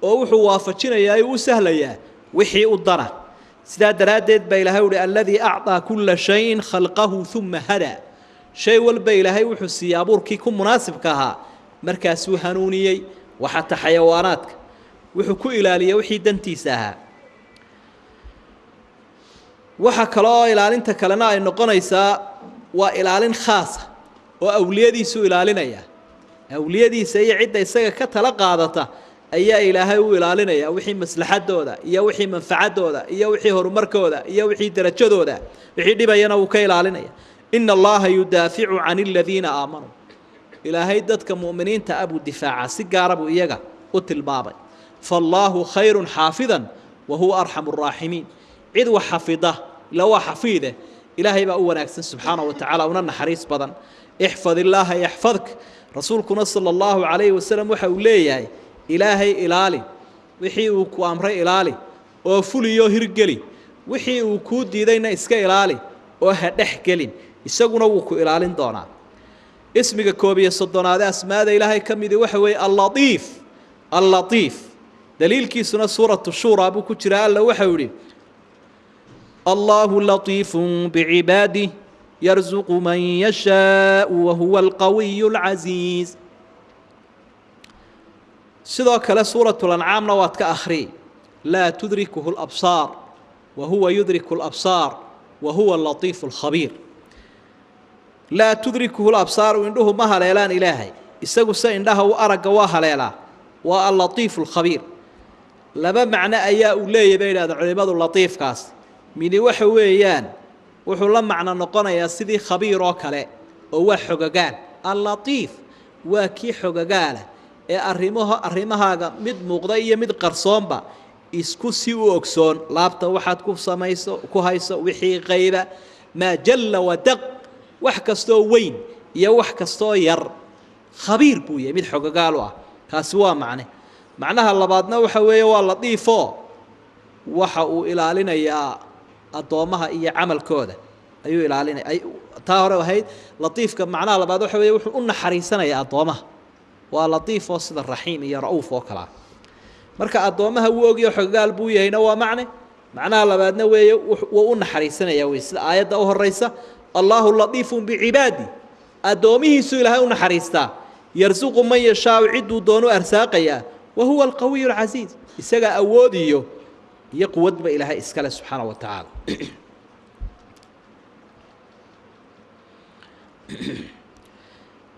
oo wuxuu waafajinayaa uu sahlayaa wixii u dana sidaa daraadeed baa ilaahay uu alladii a'ta kulla shay'in khalqahu thumma hada shay walba ilaahay wuxuu siiyay abuurkii ku munaasibka ahaa markaas uu hanuuniyay waxa xayawaanaadka wuxuu ku ilaaliyay wixii dantiisa ahaa waxa kale oo ilaalinta kalena ay noqonaysaa waa ilaalin khaas ah oo awliyadiisu ilaalinaya awliyadiisa iyo cidda isaga ka tala qaadata ayaa ilaahay u ilaalinaya wixii maslaxadooda iyo wixii manfaacadooda iyo wixii horumarkooda iyo wixii darajadooda wixii dhibayana uu ka ilaalinaya inna allaha yudaafi'u 'anil ladina aamanu ilaahay dadka muuminiinta abu difaaca si gaarabu iyaga u tilmaamay fallahu khayrun xaafidan wa huwa arhamur raahimin cid wa xafida la wa xafide ilaahay baa u wanaagsan subhanahu wa ta'ala una naxariis badan ihfadillaha yahfadk rasuulkuna sallallahu alayhi wasallam waxa uu leeyahay ilaahay ilaali wixii uu ku amray ilaali oo fuliyo hirgeli wixii uu ku diidayna iska ilaali oo ha dhaxgelin isaguna wuu ku ilaalin doonaa ismiga koobiye sodonaade asmaada ilaahay kamid waxa weey al-latiif daliilkiisuna suuratu shura buu ku jiraa alla waxa uu yiri Allahu latiifun bi'ibadihi yarzuqu man yashaa'u wa huwa al-qawiyyul 'aziz sidoo kale suuratul an'aamna waad ka akhri la tudrikuhu al-absar wa huwa yudriku al-absar wa huwa al-latiiful khabiir la tudrikuhu al-absar indahu ma haleelan ilaahay isagu sa indhaha u araga waa haleela waa al-latiiful khabiir laba macna ayaa uu leeyahay inaad culimadu latiifkaas midi waxa weeyaan wuxuu la macna noqonayaa sidii khabiir oo kale oo wax xogagaan al-latiif waa ki xogagaala ee arrimahaaga mid muuqda iyo mid qarsoonba isku si u ogsoon laabta waxaad ku samayso ku hayso wixii qayba ma jalla wa daq wax kasto weyn iyo wax kasto yar khabiir buu yahay mid xogagaal ah kaasi waa macnaha labaadna waxa weeye waa latiifo waxa uu ilaalinayaa adoomaha iyo amalkooda ayuu ilaalinay taa hore ahayd latiifka macnaha labaad waxa weeye wuxuu u naxariisanayaa adoomaha waa latiif oo sida rahiim iyo rauf oo kala marka adoomaha uu ogiyo xogaal buu yahayna waa macnaha labaadna weeye uu u naxariisanaya way sida aayada u horeysa Allahu latiifun bi'ibadi adoomihiisu ilaahay u naxariista yarzuqu man yashaa'u cidu doono arsaaqaya wa huwa al-qawiyyul 'aziz isaga awoodiyo iyo quwadba ilaahay iskala subhanahu wa ta'ala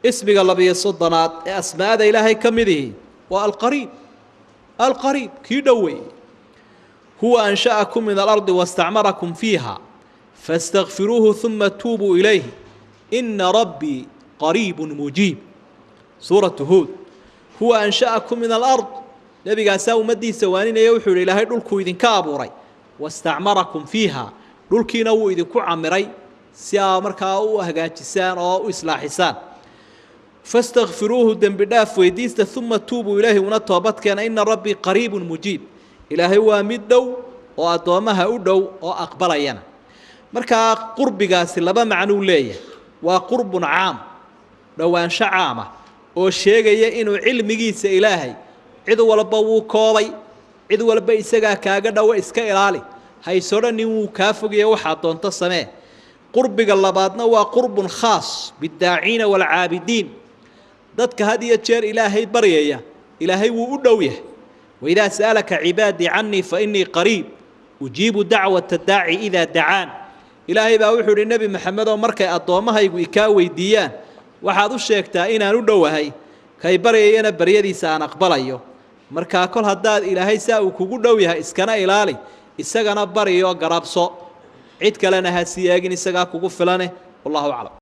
اسمك الله بيصدنات أسماء هذا إلهي كمده والقريب كيدوي هو أنشأكم من الأرض واستعمركم فيها فاستغفروه ثم توبوا إليه إن ربي قريب مجيب سورة هود هو أنشأكم من الأرض نبي قاساو مدي سوانين يوحوا إلهي دولكو إذن كابوري واستعمركم فيها دولكي نو إذن كو عمري سيامركاو وهقاتسان أو إصلاحسان فاستغفروه الذنب داف ويديست ثم توبوا إليه ونتوبت كان إن ربي قريب مجيب إلهي وامدو وأدومها أدو وأقبلينا مركا قرب قاسي لبا معنو ليه وقرب عام دوان شعامة وشيغي إنو علميس إلهي عدو والبو كوبي عدو والبا إساقا كاقدا وإسكا إلالي هاي سورني وكافق واحد دونت السماء قرب اللبادنا وقرب خاص بالداعين والعابدين ضدك هذه الشير إلهي بريئة إلهي وأدويه وإذا سألك عبادي عني فإني قريب أجيب دعوة الداعي إذا دعان إلهي باوحو للنبي محمد ومركي أطوامها يكاوي ديان waxaad u sheegtaa inaan u dhowahay kay bariyayna bariyadiisa aan aqbalayo marka kol hadaad ilaahay saa uu kugu dhow yahay iskana ilaali isagana bariyo garabso cid kalena ha siyaagin isaga kugu filane wallahu a'lam